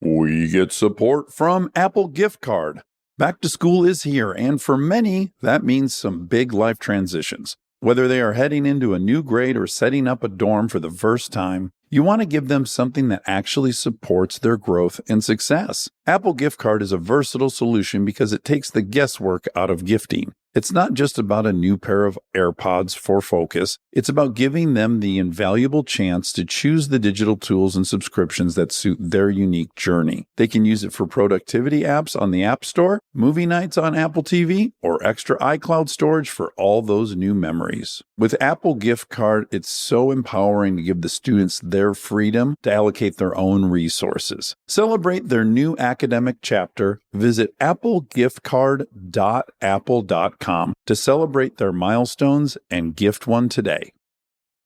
We get support from Apple Gift Card. Back to school is here, and for many, that means some big life transitions. Whether they are heading into a new grade or setting up a dorm for the first time, you want to give them something that actually supports their growth and success. Apple Gift Card is a versatile solution because it takes the guesswork out of gifting. It's not just about a new pair of AirPods for focus. It's about giving them the invaluable chance to choose the digital tools and subscriptions that suit their unique journey. They can use it for productivity apps on the App Store, movie nights on Apple TV, or extra iCloud storage for all those new memories. With Apple Gift Card, it's so empowering to give the students their freedom to allocate their own resources. Celebrate their new academic chapter. Visit applegiftcard.apple.com to celebrate their milestones and gift one today.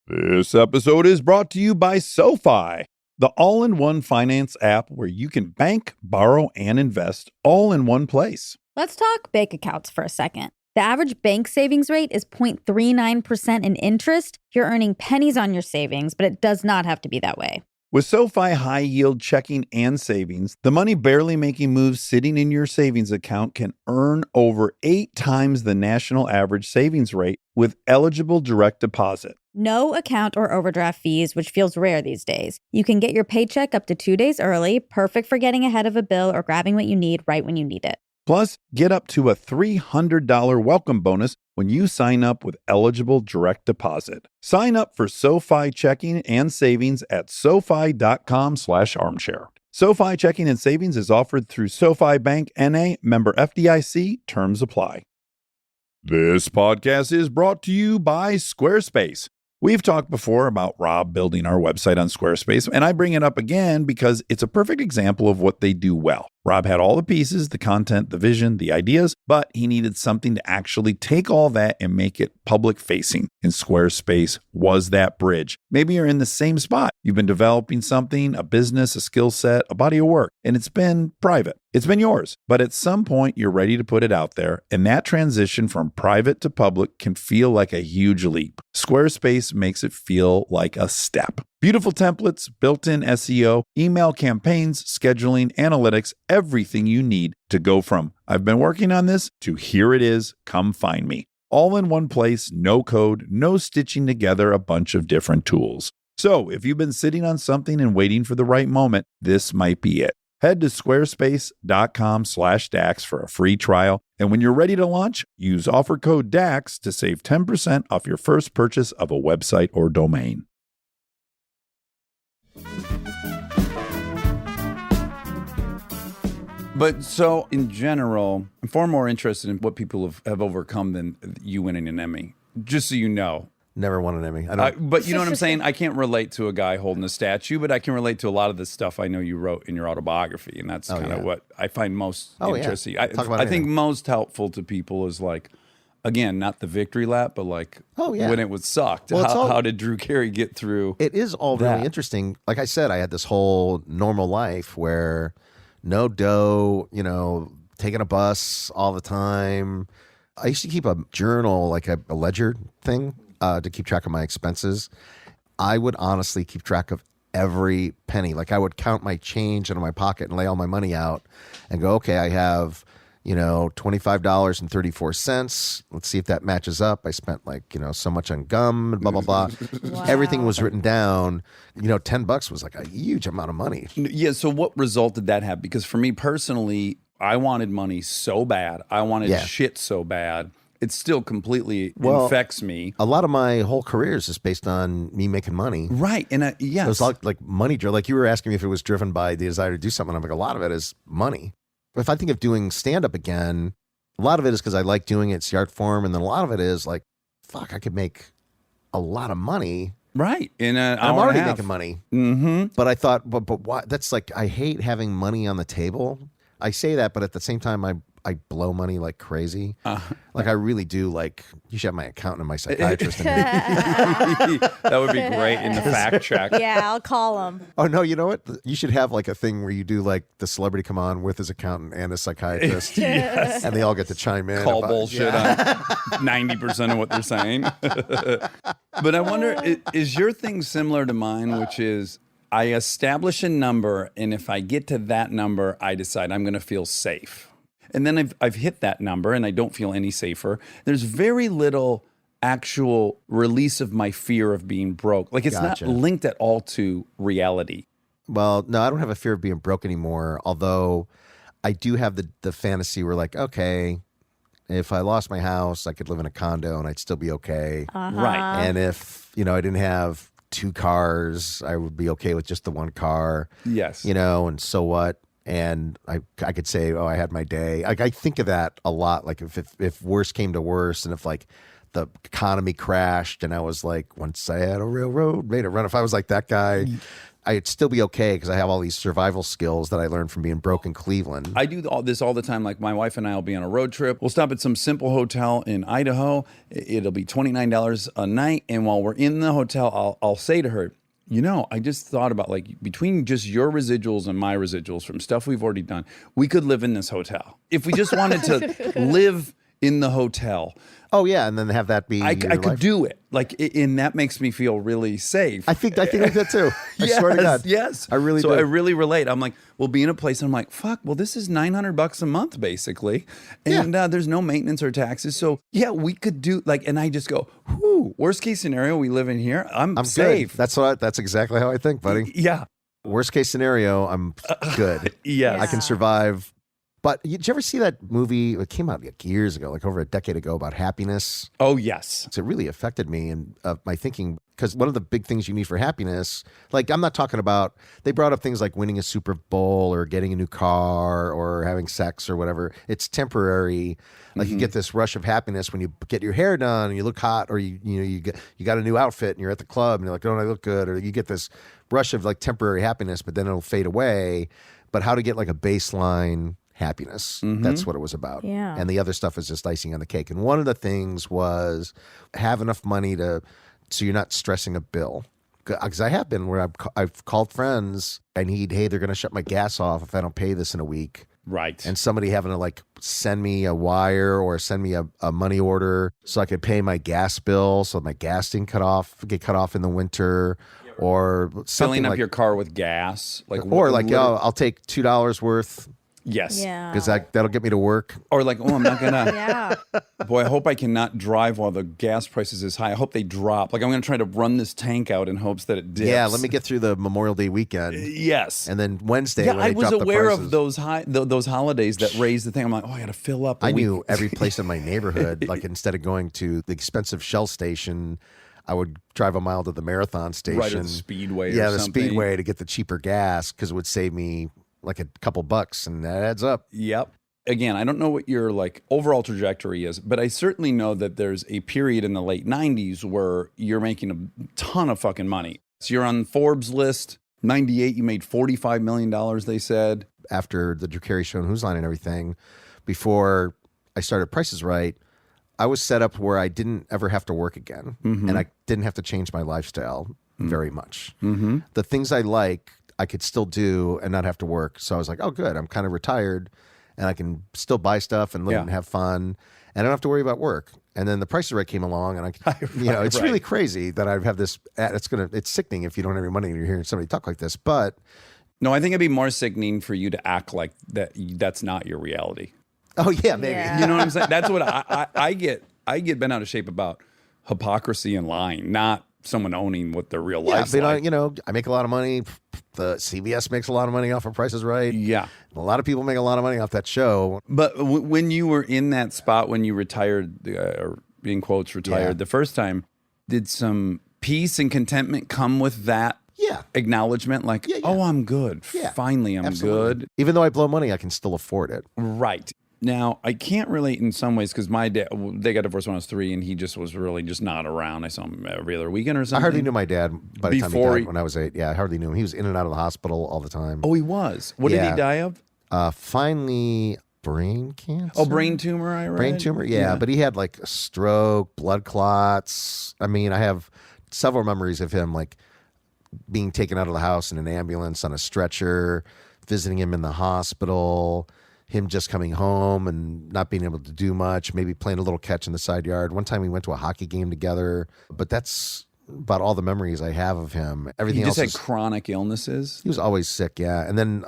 This episode is brought to you by SoFi, the all-in-one finance app where you can bank, borrow, and invest all in one place. Let's talk bank accounts for a second. The average bank savings rate is 0.39% in interest. You're earning pennies on your savings, but it does not have to be that way. With SoFi high yield checking and savings, the money barely making moves sitting in your savings account can earn over 8 times the national average savings rate with eligible direct deposit. No account or overdraft fees, which feels rare these days. You can get your paycheck up to 2 days early, perfect for getting ahead of a bill or grabbing what you need right when you need it. Plus, get up to a $300 welcome bonus when you sign up with eligible direct deposit. Sign up for SoFi checking and savings at SoFi.com/armchair. SoFi checking and savings is offered through SoFi Bank NA, member FDIC. Terms apply. This podcast is brought to you by Squarespace. We've talked before about Rob building our website on Squarespace, and I bring it up again because it's a perfect example of what they do well. Rob had all the pieces, the content, the vision, the ideas, but he needed something to actually take all that and make it public facing. And Squarespace was that bridge. Maybe you're in the same spot. You've been developing something, a business, a skill set, a body of work, and it's been private. It's been yours, but at some point you're ready to put it out there, and that transition from private to public can feel like a huge leap. Squarespace makes it feel like a step. Beautiful templates, built-in SEO, email campaigns, scheduling, analytics, everything you need to go from "I've been working on this" to "here it is, come find me." All in one place, no code, no stitching together a bunch of different tools. So if you've been sitting on something and waiting for the right moment, this might be it. Head to squarespace.com/DAX for a free trial. And when you're ready to launch, use offer code DAX to save 10% off your first purchase of a website or domain. But so in general, I'm far more interested in what people have overcome than you winning an Emmy. Just so you know. Never won an Emmy. I don't. But you know what I'm saying? I can't relate to a guy holding a statue, but I can relate to a lot of the stuff I know you wrote in your autobiography, and that's kind of what I find most interesting. Yeah. I think most helpful to people is like, again, not the victory lap, but like when it was sucked. Well, how did Drew Carey get through? It is all really interesting. Like I said, I had this whole normal life where no dough, taking a bus all the time. I used to keep a journal, like a ledger thing, to keep track of my expenses. I would honestly keep track of every penny. Like I would count my change in my pocket and lay all my money out and go, okay, I have, $25.34. Let's see if that matches up. I spent so much on gum and blah, blah, blah. Wow. Everything was written down. $10 was like a huge amount of money. Yeah. So what result did that have? Because for me personally, I wanted money so bad. I wanted shit so bad. It still completely infects me. A lot of my whole career is just based on me making money. Right. And yes. It was like money, like you were asking me if it was driven by the desire to do something. I'm like, a lot of it is money. But if I think of doing stand-up again, a lot of it is because I like doing it. It's the art form. And then a lot of it is like, fuck, I could make a lot of money. Right. I'm already making money. Mm-hmm. But I thought, but why? That's like, I hate having money on the table. I say that, but at the same time, I blow money like crazy. Like I really do. Like you should have my accountant and my psychiatrist in here. That would be great in the fact check. Yeah, I'll call him. Oh no, you know what? You should have like a thing where you do like the celebrity come on with his accountant and his psychiatrist, and they all get to chime in. Call bullshit on 90% of what they're saying. But I wonder, is your thing similar to mine, which is I establish a number, and if I get to that number, I decide I'm going to feel safe. And then I've hit that number and I don't feel any safer. There's very little actual release of my fear of being broke. Like it's not linked at all to reality. Well, no, I don't have a fear of being broke anymore. Although I do have the fantasy where like, okay, if I lost my house, I could live in a condo and I'd still be okay. Right. And if, I didn't have 2 cars, I would be okay with just the 1 car. Yes. And so what? And I could say, oh, I had my day. Like I think of that a lot. Like if worse came to worse, and if like the economy crashed, and I was like, once I had a railroad, made it run. If I was like that guy, I'd still be okay because I have all these survival skills that I learned from being broke in Cleveland. I do this all the time. Like my wife and I will be on a road trip. We'll stop at some simple hotel in Idaho. It'll be $29 a night, and while we're in the hotel, I'll say to her, I just thought about like between just your residuals and my residuals from stuff we've already done, we could live in this hotel. If we just wanted to live in the hotel, Oh yeah, and then have that be I your could life. do it. Like, and that makes me feel really safe. I think like that too. I swear to God. Yes. I really so do. I really relate. I'm like, we'll be in a place and I'm like, fuck, well, this is $900 a month basically. And there's no maintenance or taxes. So yeah, we could do like, and I just go, whoo, worst case scenario, we live in here. I'm safe. Good. That's exactly how I think, buddy. Yeah. Worst case scenario, I'm good. Yes. I can survive. But did you ever see that movie? It came out like years ago, like over a decade ago, about happiness. Oh, yes. So it really affected me and my thinking, because one of the big things you need for happiness, like I'm not talking about, they brought up things like winning a Super Bowl or getting a new car or having sex or whatever. It's temporary. Like you get this rush of happiness when you get your hair done and you look hot, or you got a new outfit and you're at the club and you're like, don't I look good? Or you get this rush of like temporary happiness, but then it'll fade away. But how to get like a baseline happiness. That's what it was about. Yeah. And the other stuff is just icing on the cake. And one of the things was have enough money so you're not stressing a bill. Because I have been where I've called friends I need, hey, they're going to shut my gas off if I don't pay this in a week. Right. And somebody having to like send me a wire or send me a money order so I could pay my gas bill, so my gas didn't get cut off in the winter, or something Filling up like, your car with gas. or like, I'll take $2 worth. Yes. Yeah. Because that'll get me to work. Or like, oh, I'm not going to. Yeah. Boy, I hope I cannot drive while the gas prices is high. I hope they drop. Like, I'm going to try to run this tank out in hopes that it dips. Yeah, let me get through the Memorial Day weekend. Yes. And then Wednesday, Yeah, when I they was drop the aware prices, of those holidays that raise the thing. I'm like, oh, I got to fill up. I knew every place in my neighborhood. Like instead of going to the expensive Shell station, I would drive a mile to the Marathon station. Right, or the Speedway or Yeah, the something. Speedway to get the cheaper gas because it would save me like a couple bucks, and that adds up. Yep. Again, I don't know what your like overall trajectory is, but I certainly know that there's a period in the late 90s where you're making a ton of fucking money. So you're on Forbes list. 98, you made $45 million, they said. After the Drew Carey Show and Who's Line and everything, before I started Price is Right, I was set up where I didn't ever have to work again, and I didn't have to change my lifestyle very much. The things I like, I could still do and not have to work. So I was like, oh, good. I'm kind of retired and I can still buy stuff and live and have fun. And I don't have to worry about work. And then the Price is Right came along, and it's really crazy that I have this. It's sickening if you don't have any money and you're hearing somebody talk like this. But No, I think it'd be more sickening for you to act like that. That's not your reality. oh yeah, maybe. Yeah. You know what I'm saying? That's what I get. I get bent out of shape about hypocrisy and lying, not someone owning what their real Yeah, life's but like. I make a lot of money. The CBS makes a lot of money off of Price is Right. Yeah. A lot of people make a lot of money off that show. But when you were in that spot, when you retired, or in quotes, retired the first time, did some peace and contentment come with that Yeah. acknowledgement? Like, Yeah. oh, I'm good. Yeah. Finally, I'm Absolutely. good. Even though I blow money, I can still afford it. Right. Now, I can't relate in some ways because my dad, they got divorced when I was 3, and he just was really just not around. I saw him every other weekend or something. I hardly knew my dad by the time he Before died he- when I was 8. Yeah, I hardly knew him. He was in and out of the hospital all the time. Oh, he was. What did Yeah. he die of? Finally, brain cancer. Oh, brain tumor, I read. Brain tumor, yeah. But he had like a stroke, blood clots. I mean, I have several memories of him like being taken out of the house in an ambulance on a stretcher, visiting him in the hospital, him just coming home and not being able to do much, maybe playing a little catch in the side yard. One time we went to a hockey game together, but that's about all the memories I have of him. Everything He just else had chronic illnesses. he was always sick, yeah. And then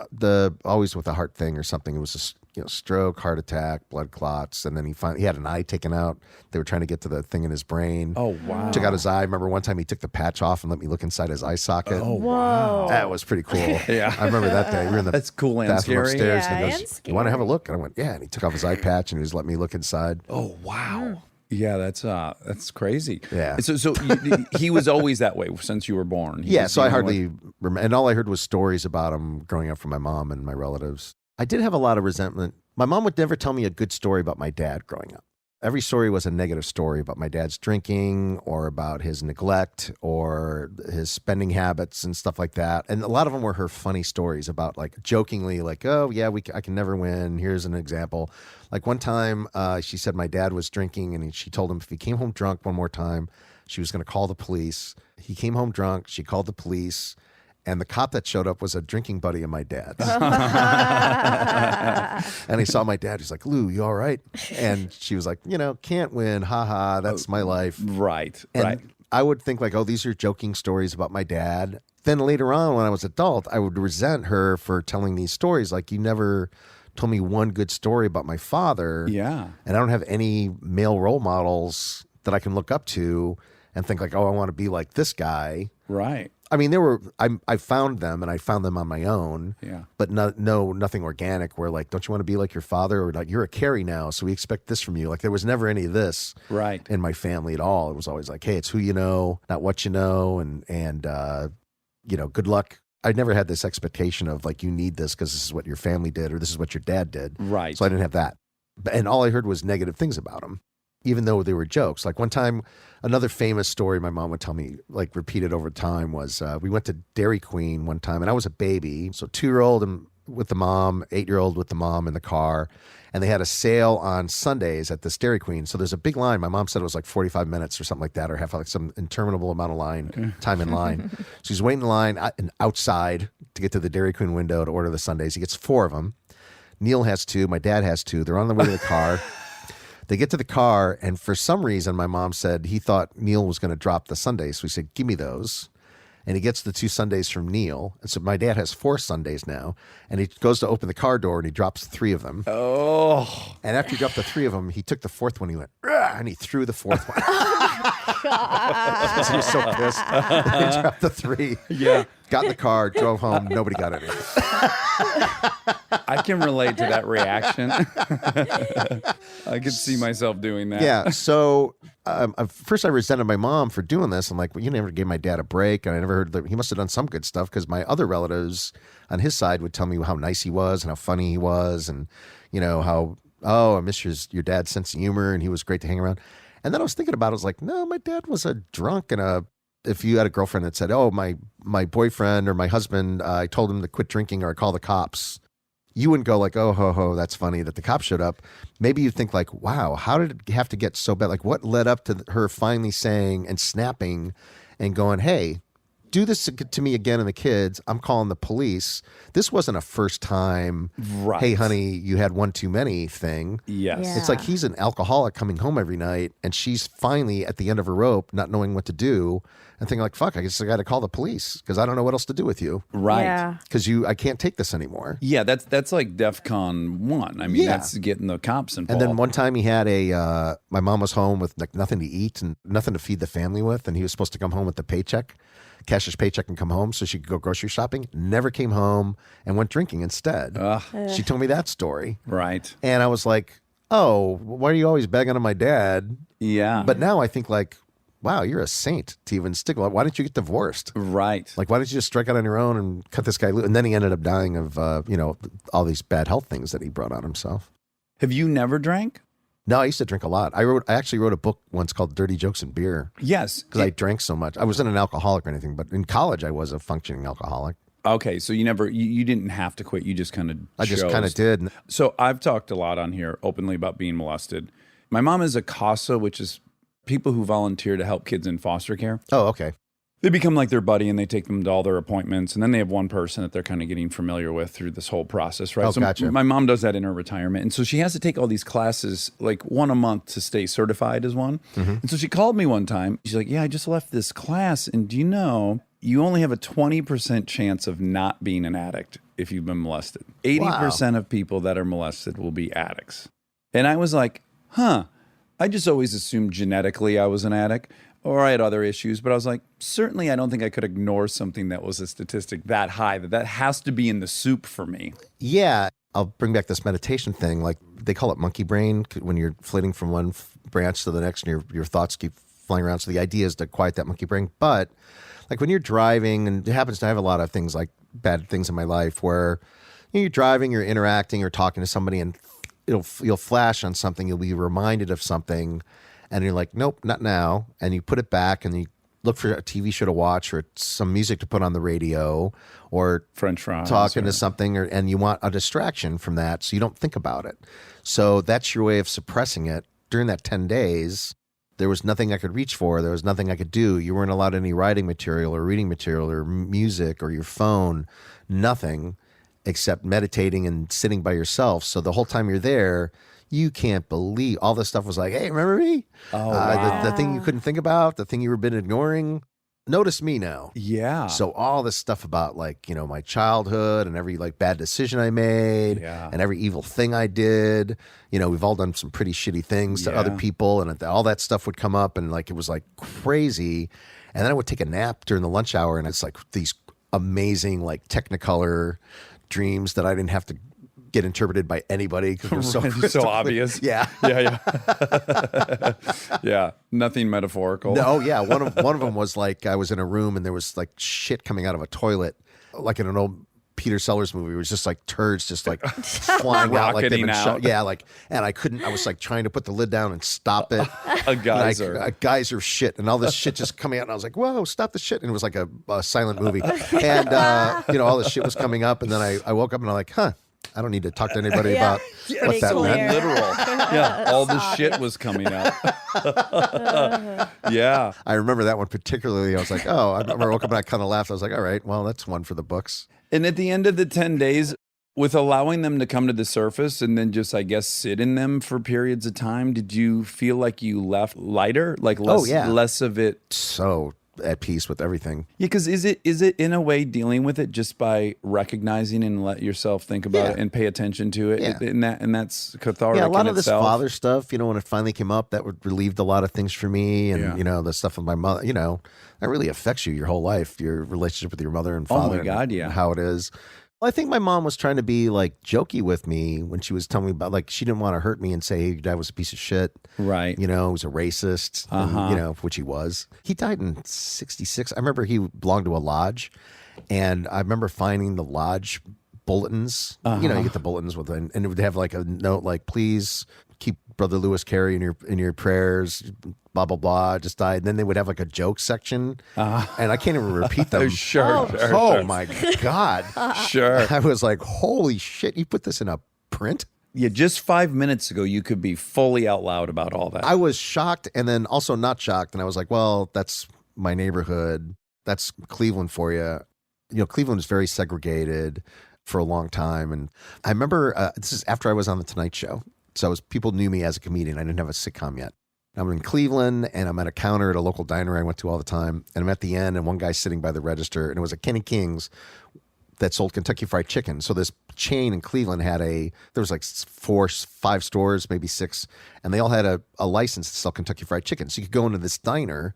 always with a heart thing or something. It was a stroke, heart attack, blood clots, and then he had an eye taken out. They were trying to get to the thing in his brain. Oh, wow. Took out his eye. I remember one time he took the patch off and let me look inside his eye socket. Oh, wow. That was pretty cool. Yeah. I remember that day. We were in the That's cool and bathroom scary. upstairs, Yeah, and he and goes, "You want to have a look?" And I went, "Yeah." And he took off his eye patch and he was letting me look inside. Oh, wow. Yeah, that's crazy. Yeah. So he was always that way since you were born. He Yeah, was so I dealing hardly with- remember. And all I heard was stories about him growing up from my mom and my relatives. I did have a lot of resentment. My mom would never tell me a good story about my dad growing up. Every story was a negative story about my dad's drinking or about his neglect or his spending habits and stuff like that. And a lot of them were her funny stories about like jokingly like, oh yeah, I can never win. Here's an example. Like one time she said my dad was drinking and she told him if he came home drunk one more time, she was going to call the police. He came home drunk. She called the police. And the cop that showed up was a drinking buddy of my dad's. And he saw my dad. He's like, Lou, you all right? And she was like, can't win. Ha ha. That's my life. Right. And right. I would think like, oh, these are joking stories about my dad. Then later on, when I was adult, I would resent her for telling these stories. Like, you never told me one good story about my father. Yeah. And I don't have any male role models that I can look up to and think like, oh, I want to be like this guy. Right. I mean, I found them, and I found them on my own. Yeah. But nothing organic where like, don't you want to be like your father? Or like, you're a Carey now, so we expect this from you. Like, there was never any of this Right. in my family at all. It was always like, hey, it's who you know, not what you know. And good luck. I never had this expectation of like, you need this because this is what your family did or this is what your dad did. Right. So I didn't have that. And all I heard was negative things about him, even though they were jokes. Like one time, another famous story my mom would tell me, like repeated over time, was we went to Dairy Queen one time and I was a baby. So 2-year-old and with the mom, 8-year-old with the mom in the car. And they had a sale on Sundays at this Dairy Queen. So there's a big line. My mom said it was like 45 minutes or something like that, or have like some interminable amount of time in line. She's waiting in line outside to get to the Dairy Queen window to order the Sundays. He gets 4 of them. Neil has 2. My dad has 2. They're on the way to the car. They get to the car, and for some reason, my mom said he thought Neil was going to drop the Sundays. So he said, give me those. And he gets the 2 Sundays from Neil. And so my dad has 4 Sundays now. And he goes to open the car door, and he drops 3 of them. Oh. And after he dropped the 3 of them, he took the 4th one. He went, "Rah," and he threw the 4th one. He was so pissed. He dropped the 3. Yeah. Got in the car, drove home. Nobody got anything. I can relate to that reaction. I could see myself doing that. Yeah. So first I resented my mom for doing this. I'm like, well, you never gave my dad a break. And I never heard that he must have done some good stuff because my other relatives on his side would tell me how nice he was and how funny he was. And, how, oh, I miss your dad's sense of humor and he was great to hang around. And then I was thinking about it. I was like, no, my dad was a drunk and if you had a girlfriend that said, oh, my boyfriend or my husband, I told him to quit drinking or I call the cops, you wouldn't go like, oh, ho, that's funny that the cops showed up. Maybe you'd think like, wow, how did it have to get so bad? Like what led up to her finally saying and snapping and going, hey, do this to me again and the kids. I'm calling the police. This wasn't a first time, Right. hey, honey, you had one too many thing. Yes. Yeah. It's like he's an alcoholic coming home every night and she's finally at the end of her rope, not knowing what to do and thinking like, fuck, I guess I got to call the police because I don't know what else to do with you Right. Yeah. because I can't take this anymore. Yeah, that's like DEFCON 1. I mean, Yeah. that's getting the cops involved. And then one time he had my mom was home with like nothing to eat and nothing to feed the family with. And he was supposed to come home with the paycheck, cash his paycheck and come home so she could go grocery shopping. Never came home and went drinking instead. She told me that story. Right. And I was like, oh, why are you always begging on my dad? Yeah. But now I think like, wow, you're a saint to even stick. Why didn't you get divorced? Right. Like, why didn't you just strike out on your own and cut this guy loose? And then he ended up dying of, all these bad health things that he brought on himself. Have you never drank? No, I used to drink a lot. I actually wrote a book once called Dirty Jokes and Beer Yes. because I drank so much. I wasn't an alcoholic or anything, but in college I was a functioning alcoholic. Okay, so you didn't have to quit. You just kind of I just kind of did. So I've talked a lot on here openly about being molested. My mom is a CASA, which is people who volunteer to help kids in foster care. Oh, okay. They become like their buddy and they take them to all their appointments. And then they have one person that they're kind of getting familiar with through this whole process, right? Oh, so gotcha. My mom does that in her retirement. And so she has to take all these classes, like one a month to stay certified as one. Mm-hmm. And so she called me one time. She's like, yeah, I just left this class. And do you know, you only have a 20% chance of not being an addict if you've been molested. 80% of people that are molested will be addicts. And I was like, huh. I just always assumed genetically I was an addict or I had other issues, but I was like, certainly I don't think I could ignore something that was a statistic that high, that has to be in the soup for me. Yeah. I'll bring back this meditation thing. Like they call it monkey brain when you're flitting from one branch to the next and your thoughts keep flying around. So the idea is to quiet that monkey brain. But like when you're driving, and it happens to have a lot of things like bad things in my life where you're driving, you're interacting, or talking to somebody and you'll flash on something, you'll be reminded of something and you're like, nope, not now. And you put it back and you look for a TV show to watch or some music to put on the radio or French fries. talking to something and you want a distraction from that so you don't think about it. So that's your way of suppressing it. During that 10 days, There was nothing I could reach for. There was nothing I could do. You weren't allowed any writing material or reading material or music or your phone, nothing except meditating and sitting by yourself. So the whole time you're there, you can't believe all this stuff was like, hey, remember me? The thing you couldn't think about, the thing you were been ignoring. Notice me now. Yeah. So all this stuff about like, you know, my childhood and every like bad decision I made and every evil thing I did, you know, we've all done some pretty shitty things to other people, and all that stuff would come up, and like, it was like crazy. And then I would take a nap during the lunch hour, and it's like these amazing, like Technicolor dreams that I didn't have to get interpreted by anybody because it was so, so obvious. Yeah. Yeah. Nothing metaphorical. Oh yeah. One of them was like I was in a room and there was like shit coming out of a toilet, like in an old Peter Sellers movie. It was just like turds just like flying out like they've been shot. Yeah, like, and I couldn't. I was like trying to put the lid down and stop it. A geyser. A geyser of shit, and all this shit just coming out. And I was like, "Whoa, stop the shit!" And it was like a silent movie, and you know, all this shit was coming up. And then I woke up and I'm like, "Huh." I don't need to talk to anybody about what that meant. Literal. Yeah. All the shit was coming out. Yeah. I remember that one particularly. I was like, oh, I remember I woke up and I kind of laughed. I was like, all right, well, that's one for the books. And at the end of the 10 days, with allowing them to come to the surface and then just, I guess, sit in them for periods of time, did you feel like you left lighter? Like less of it? So at peace with everything. Yeah, because is it in a way dealing with it just by recognizing and let yourself think about it and pay attention to it? Yeah. And that's cathartic. Yeah, a lot in of this itself. father stuff, you know, when it finally came up, that would relieved a lot of things for me. And, you know, the stuff with my mother, you know, that really affects you your whole life, your relationship with your mother and father. Oh my God, and how it is. Well, I think my mom was trying to be like jokey with me when she was telling me about, like, she didn't want to hurt me and say, hey, your dad was a piece of shit. Right. You know, he was a racist, and, you know, which he was. He died in 66. I remember he belonged to a lodge, and I remember finding the lodge bulletins. You know, you get the bulletins with, and it would have like a note like, please keep Brother Lewis Carey in your prayers, blah, blah, blah, just died. And then they would have like a joke section, and I can't even repeat them. Sure. Oh my God. Sure. I was like, holy shit, you put this in a print? Yeah, just 5 minutes ago, you could be fully out loud about all that. I was shocked and then also not shocked. And I was like, well, that's my neighborhood. That's Cleveland for you. You know, Cleveland is very segregated for a long time. And I remember this is after I was on The Tonight Show. So people knew me as a comedian. I didn't have a sitcom yet. I'm in Cleveland, and I'm at a counter at a local diner I went to all the time. And I'm at the end, and one guy's sitting by the register, and it was a Kenny King's that sold Kentucky Fried Chicken. So this chain in Cleveland had there was like 4, 5 stores, maybe 6, and they all had a license to sell Kentucky Fried Chicken. So you could go into this diner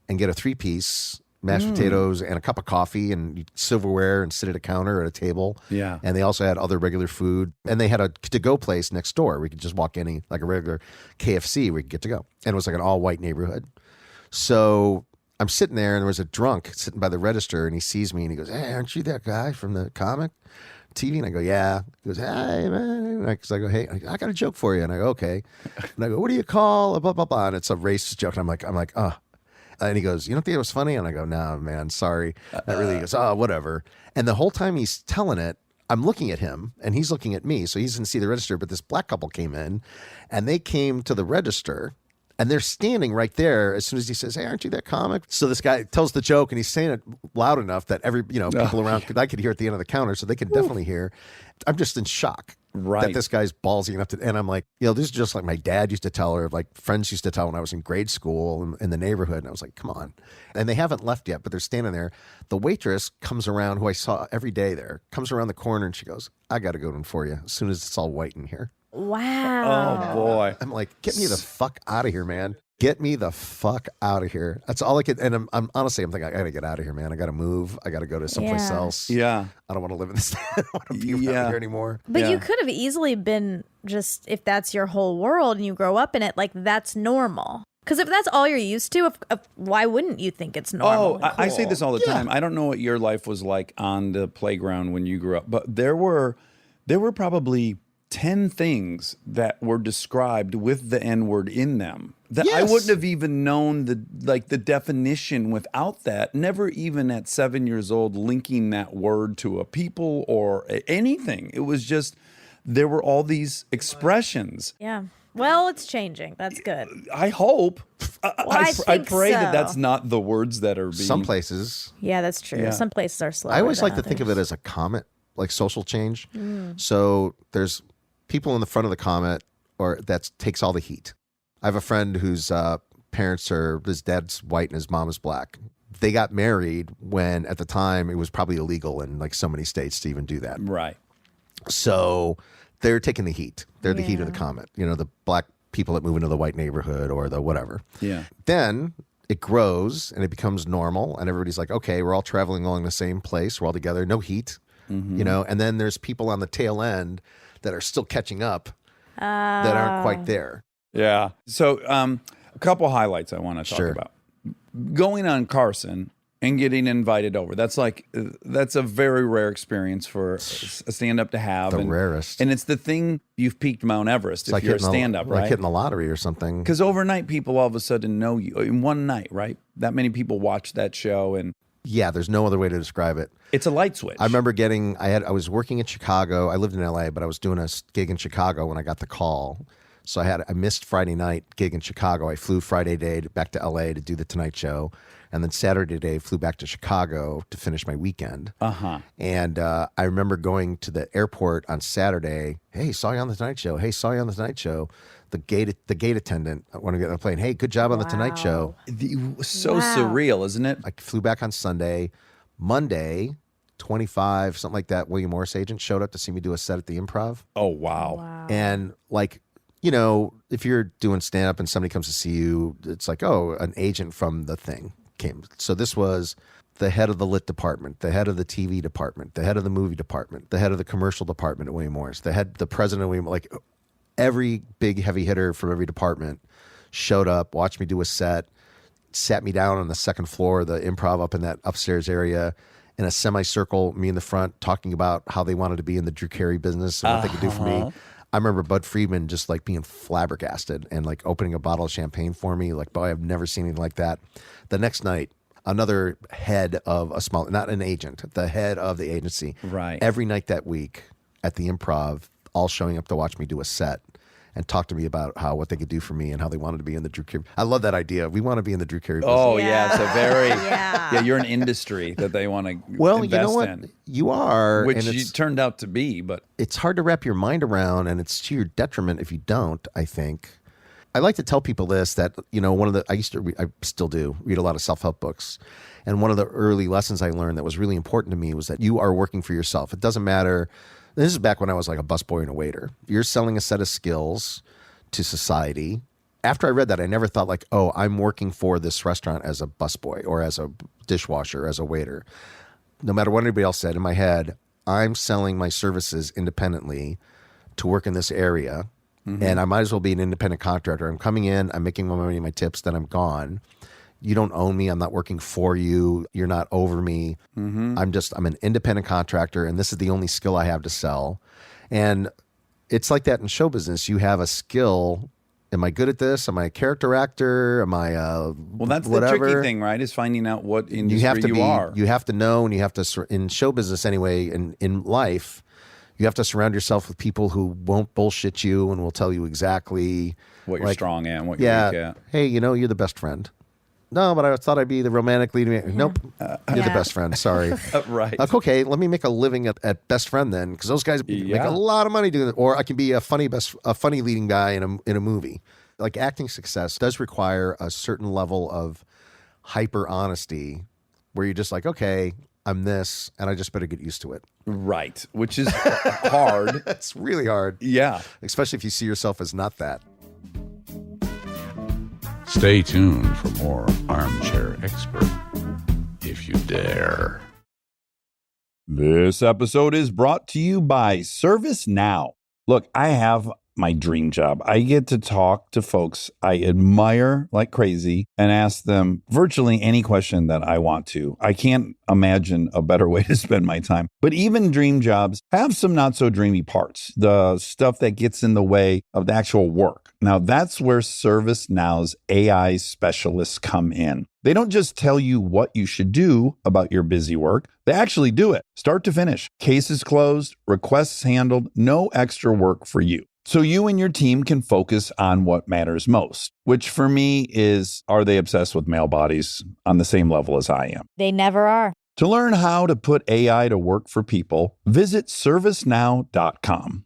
and get a 3-piece, mashed potatoes and a cup of coffee and silverware and sit at a counter at a table. Yeah. And they also had other regular food. And they had a to-go place next door. We could just walk in, like a regular KFC, we could get to go. And it was like an all-white neighborhood. So I'm sitting there, and there was a drunk sitting by the register, and he sees me, and he goes, hey, aren't you that guy from the comic TV? And I go, yeah. He goes, hey, man. And I go, hey, I got a joke for you. And I go, okay. And I go, what do you call? Blah, blah, blah. And it's a racist joke. And I'm like, oh. And he goes, you don't think it was funny? And I go, no, man, sorry. Not really. He goes, oh, whatever. And the whole time he's telling it, I'm looking at him, and he's looking at me. So he doesn't see the register, but this black couple came in, and they came to the register, and they're standing right there as soon as he says, hey, aren't you that comic? So this guy tells the joke, and he's saying it loud enough that people around, I could hear at the end of the counter, so they could definitely hear. I'm just in shock. Right. That this guy's ballsy enough to, and I'm like, this is just like my dad used to tell, or like friends used to tell when I was in grade school in the neighborhood. And I was like, come on. And they haven't left yet, but they're standing there. The waitress comes around, who I saw every day there, comes around the corner, and she goes, I got to go in for you as soon as it's all white in here. Wow. Oh, boy. I'm like, get me the fuck out of here, man. Get me the fuck out of here. That's all I could. And I'm honestly, I'm thinking, I got to get out of here, man. I got to move. I got to go to someplace else. Yeah. I don't want to live in this. I don't want to be around here anymore. But you could have easily been just, if that's your whole world and you grow up in it, like that's normal. Because if that's all you're used to, why wouldn't you think it's normal? Oh, I say this all the time. I don't know what your life was like on the playground when you grew up, but there were probably 10 things that were described with the N-word in them that I wouldn't have even known the definition without that. Never even at 7 years old linking that word to a people or anything. It was just, there were all these expressions. Yeah. Well, it's changing. That's good. I hope. I think pray that so. that's not the words that are being. Some places. Yeah, that's true. Yeah. Some places are slower. I always than like to think of it others. as a comet, like social change. So there's people in the front of the comet, or that takes all the heat. I have a friend whose parents are, his dad's white and his mom is black. They got married when, at the time, it was probably illegal in like so many states to even do that. Right. So they're taking the heat. They're the heat of the Yeah. comet. You know, the black people that move into the white neighborhood or the whatever. Yeah. Then it grows and it becomes normal, and everybody's like, okay, we're all traveling along the same place. We're all together, no heat, you know. And then there's people on the tail end that are still catching up that aren't quite there. Yeah. So, a couple highlights I want to talk Sure. about. Going on Carson and getting invited over. That's a very rare experience for a stand-up to have. The rarest. And it's the thing, you've peaked Mount Everest It's if like you're a hitting stand-up, like right? hitting the lottery or something. Because overnight, people all of a sudden know you. In one night, right? That many people watch that show, and Yeah, there's no other way to describe it. it's a light switch. I remember I was working in Chicago. I lived in LA, but I was doing a gig in Chicago when I got the call. So I missed Friday night gig in Chicago. I flew Friday day back to LA to do the Tonight Show. And then Saturday day flew back to Chicago to finish my weekend. Uh-huh. And I remember going to the airport on Saturday. Hey, saw you on the Tonight Show. Hey, saw you on the Tonight Show. The gate attendant when I get on the plane. Hey, good job on the Tonight Show. So surreal, isn't it? I flew back on Sunday. Monday, 25, something like that. William Morris agent showed up to see me do a set at the Improv. Oh, wow. And like, you know, if you're doing stand up and somebody comes to see you, it's like, oh, an agent from the thing came. So this was the head of the lit department, the head of the TV department, the head of the movie department, the head of the commercial department at William Morris, the president of William, like every big heavy hitter from every department showed up, watched me do a set, sat me down on the second floor of the Improv up in that upstairs area in a semicircle, me in the front, talking about how they wanted to be in the Drew Carey business and what they could do for me. I remember Bud Friedman just like being flabbergasted and like opening a bottle of champagne for me. Like, boy, I've never seen anything like that. The next night, another head of a small, not an agent, the head of the agency. Right. Every night that week at the Improv, all showing up to watch me do a set and talk to me about what they could do for me and how they wanted to be in the Drew Carey. I love that idea. We want to be in the Drew Carey business. Oh, yeah. It's a very, Yeah. you're an industry that they want to Well, invest you know what? in. You are. Which and you it's, turned out to be, but it's hard to wrap your mind around, and it's to your detriment if you don't, I think. I like to tell people this, that, you know, I still do, read a lot of self-help books. And one of the early lessons I learned that was really important to me was that you are working for yourself. It doesn't matter. This is back when I was like a busboy and a waiter. You're selling a set of skills to society. After I read that, I never thought like, oh, I'm working for this restaurant as a busboy or as a dishwasher, as a waiter. No matter what anybody else said, in my head, I'm selling my services independently to work in this area. And I might as well be an independent contractor. I'm coming in, I'm making my money, my tips, then I'm gone. You don't own me. I'm not working for you. You're not over me. I'm an independent contractor, and this is the only skill I have to sell. And it's like that in show business. You have a skill. Am I good at this? Am I a character actor? Am I well, that's whatever? the tricky thing, right? Is finding out what industry You have to be. are. You have to know, and you have to in show business anyway. In life, you have to surround yourself with people who won't bullshit you and will tell you exactly what you're like, strong at and what you're Yeah. weak at. Hey, you know, you're the best friend. No, but I thought I'd be the romantic lead. Nope. You're the Yeah. best friend. Sorry. Right. Like, okay, let me make a living at best friend then, because those guys make Yeah. a lot of money doing it. Or I can be a funny leading guy in a movie. Like, acting success does require a certain level of hyper honesty, where you're just like, okay, I'm this, and I just better get used to it. Right. Which is hard. It's really hard, Yeah. especially if you see yourself as not that. Stay tuned for more Armchair Expert, if you dare. This episode is brought to you by ServiceNow. Look, I have my dream job. I get to talk to folks I admire like crazy and ask them virtually any question that I want to. I can't imagine a better way to spend my time. But even dream jobs have some not so dreamy parts, the stuff that gets in the way of the actual work. Now, that's where ServiceNow's AI specialists come in. They don't just tell you what you should do about your busy work. They actually do it, start to finish. Cases closed, requests handled, no extra work for you. So you and your team can focus on what matters most, which for me is, are they obsessed with male bodies on the same level as I am? They never are. To learn how to put AI to work for people, visit servicenow.com.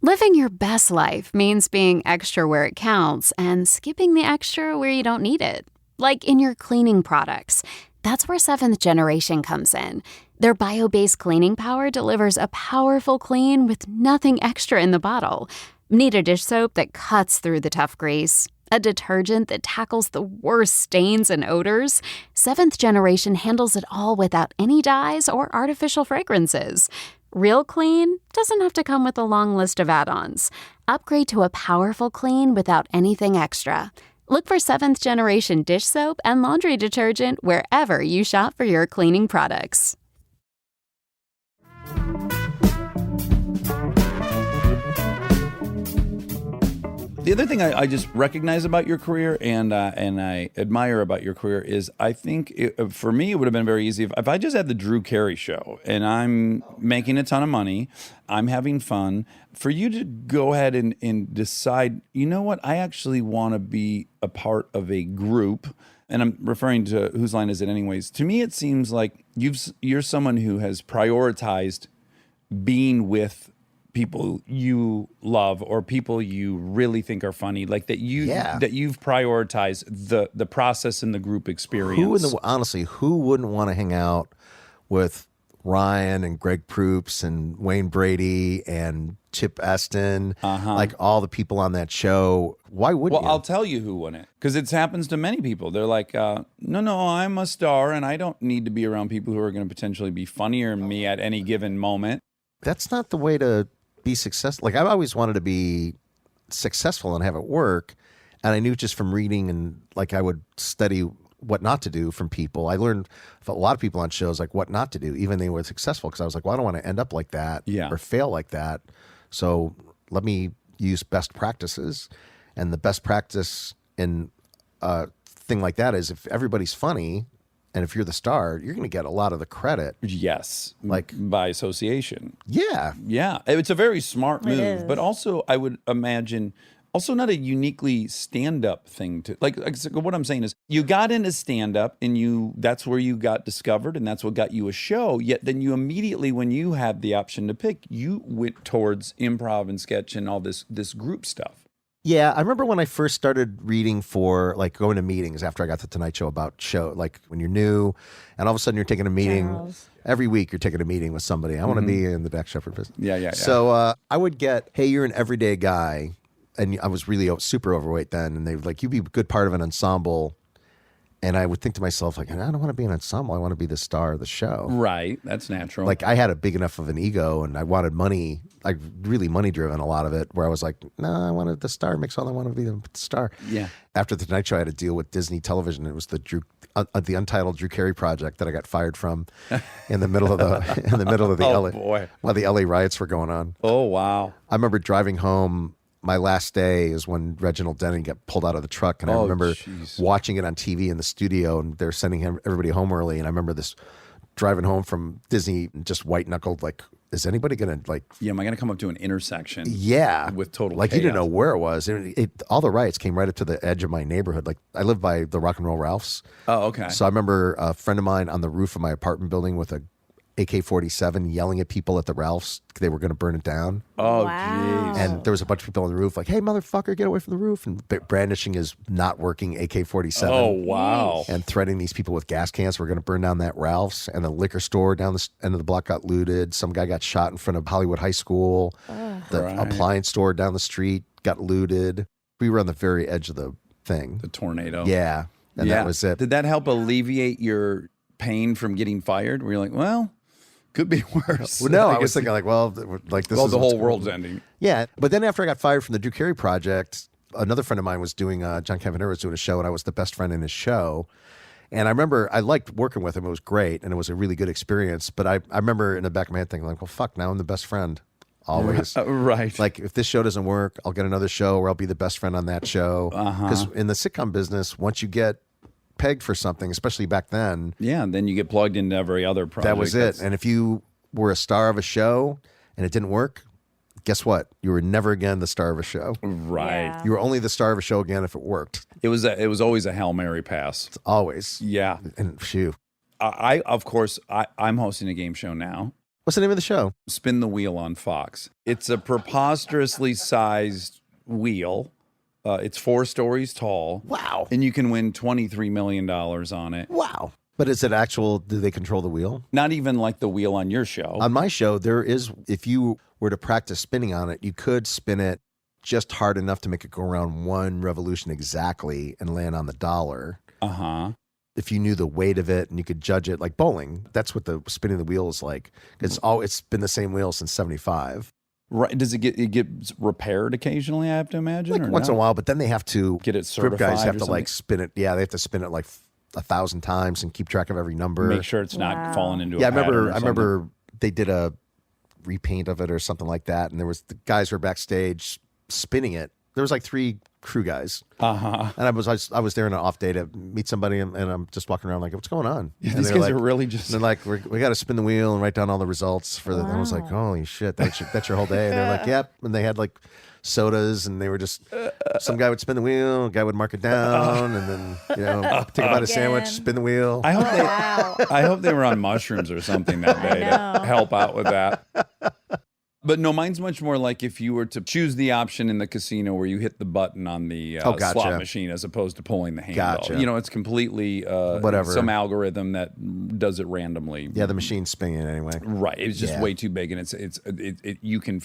Living your best life means being extra where it counts and skipping the extra where you don't need it. Like in your cleaning products. That's where Seventh Generation comes in. Their bio-based cleaning power delivers a powerful clean with nothing extra in the bottle. Need a dish soap that cuts through the tough grease? A detergent that tackles the worst stains and odors? Seventh Generation handles it all without any dyes or artificial fragrances. Real clean doesn't have to come with a long list of add-ons. Upgrade to a powerful clean without anything extra. Look for Seventh Generation dish soap and laundry detergent wherever you shop for your cleaning products. The other thing I just recognize about your career and I admire about your career is I think for me it would have been very easy if I just had the Drew Carey Show and I'm making a ton of money, I'm having fun, for you to go ahead and decide, you know what, I actually want to be a part of a group. And I'm referring to Whose Line Is It Anyways? To me, it seems like you're someone who has prioritized being with people you love or people you really think are funny, like that you've prioritized the process and the group experience. Honestly, who wouldn't want to hang out with Ryan and Greg Proops and Wayne Brady and Chip Eston, like all the people on that show? Why wouldn't you? Well, I'll tell you who wouldn't, because it happens to many people. They're like, no, I'm a star and I don't need to be around people who are going to potentially be funnier than me at any given moment. That's not the way to be successful. Like, I've always wanted to be successful and have it work. And I knew just from reading and like I would study what not to do from people. I learned from a lot of people on shows like what not to do, even they were successful, because I was like, well, I don't want to end up like that or fail like that. So let me use best practices. And the best practice in a thing like that is if everybody's funny and if you're the star, you're going to get a lot of the credit. Yes. Like by association. Yeah. Yeah. It's a very smart It move, is. but also I would imagine also not a uniquely stand-up thing to like what I'm saying is you got into stand-up and that's where you got discovered and that's what got you a show. Yet then you immediately, when you had the option to pick, you went towards improv and sketch and all this group stuff. Yeah, I remember when I first started reading for like going to meetings after I got the Tonight Show about show, like when you're new and all of a sudden you're taking a meeting Charles. every week, you're taking a meeting with somebody. I want to be in the Dax Shepard business. Yeah. So I would get, hey, you're an everyday guy. And I was really super overweight then. And they were like, you'd be a good part of an ensemble. And I would think to myself, like, I don't want to be an ensemble. I want to be the star of the show. Right. That's natural. Like I had a big enough of an ego and I wanted money, like really money driven, a lot of it, where I was like, no, I wanted the star mix all I want to be the star. Yeah. After the Tonight Show, I had to deal with Disney Television. It was the untitled Drew Carey project that I got fired from in the middle of the Oh, LA, boy. while the LA riots were going on. Oh, wow. I remember driving home. My last day is when Reginald Denny got pulled out of the truck, and I remember watching it on TV in the studio, and they're sending everybody home early. And I remember this driving home from Disney, just white knuckled, like, is anybody gonna like? Yeah, am I gonna come up to an intersection? Yeah, with total like chaos? you didn't know where it was. All the riots came right up to the edge of my neighborhood. Like I live by the Rock and Roll Ralphs. Oh, okay. So I remember a friend of mine on the roof of my apartment building with a AK-47 yelling at people at the Ralphs. They were going to burn it down. Oh, Wow. jeez. And there was a bunch of people on the roof like, hey, motherfucker, get away from the roof. And brandishing his not working AK-47. Oh, wow. And threatening these people with gas cans. We're going to burn down that Ralph's. And the liquor store down the end of the block got looted. Some guy got shot in front of Hollywood High School. The appliance store down the street got looted. We were on the very edge of the thing. The tornado. Yeah. And that was it. Did that help alleviate your pain from getting fired? Where you're like, well, could be worse. Well, no, I was thinking like, well, like this is the what's whole world's going on. ending. Yeah, but then after I got fired from the Drew Carey project, another friend of mine was doing, John Cavanero was doing a show, and I was the best friend in his show. And I remember I liked working with him. It was great, and it was a really good experience. But I remember in the back of my head thinking like, well, fuck, now I'm the best friend. Always. Right. Like if this show doesn't work, I'll get another show where I'll be the best friend on that show. Because in the sitcom business, once you get pegged for something, especially back then. Yeah, and then you get plugged into every other project. That was it. And if you were a star of a show and it didn't work, guess what? You were never again the star of a show. Right. Yeah. You were only the star of a show again if it worked. It was always a Hail Mary pass. It's always. Yeah. And phew. Of course, I'm hosting a game show now. What's the name of the show? Spin the Wheel on Fox. It's a preposterously sized wheel. It's 4 stories tall. Wow. And you can win $23 million on it. Wow. But is it actual, do they control the wheel? Not even like the wheel on your show. On my show, there is, if you were to practice spinning on it, you could spin it just hard enough to make it go around 1 revolution exactly and land on the dollar. Uh-huh. If you knew the weight of it and you could judge it like bowling, that's what the spinning the wheel is like. It's been the same wheel since 75. Right. Does it get repaired occasionally, I have to imagine? Like or once in no? a while, but then they have to, Get it grip guys certified have or to like something? spin it. Yeah, they have to spin it like 1,000 times and keep track of every number. Make sure it's not falling into Yeah, a I pattern or remember they did a repaint of it or something like that, and there was the guys were backstage spinning it. There was like 3 crew guys, Uh-huh. and I was there on an off day to meet somebody, and I'm just walking around like, what's going on? Yeah, And these they're guys like, are really just... they're like, we got to spin the wheel and write down all the results for the. And I was like, holy shit, that's your whole day. And they're like, yep. And they had like sodas, and they were just some guy would spin the wheel, a guy would mark it down, and then take a bite of sandwich, Again. spin the wheel. I hope they were on mushrooms or something that day to help out with that. But no, mine's much more like if you were to choose the option in the casino where you hit the button on the Gotcha. slot machine as opposed to pulling the handle. Gotcha. It's completely Whatever. some algorithm that does it randomly. Yeah, the machine's spinning it anyway, Right. It's just Yeah. way too big, and you can.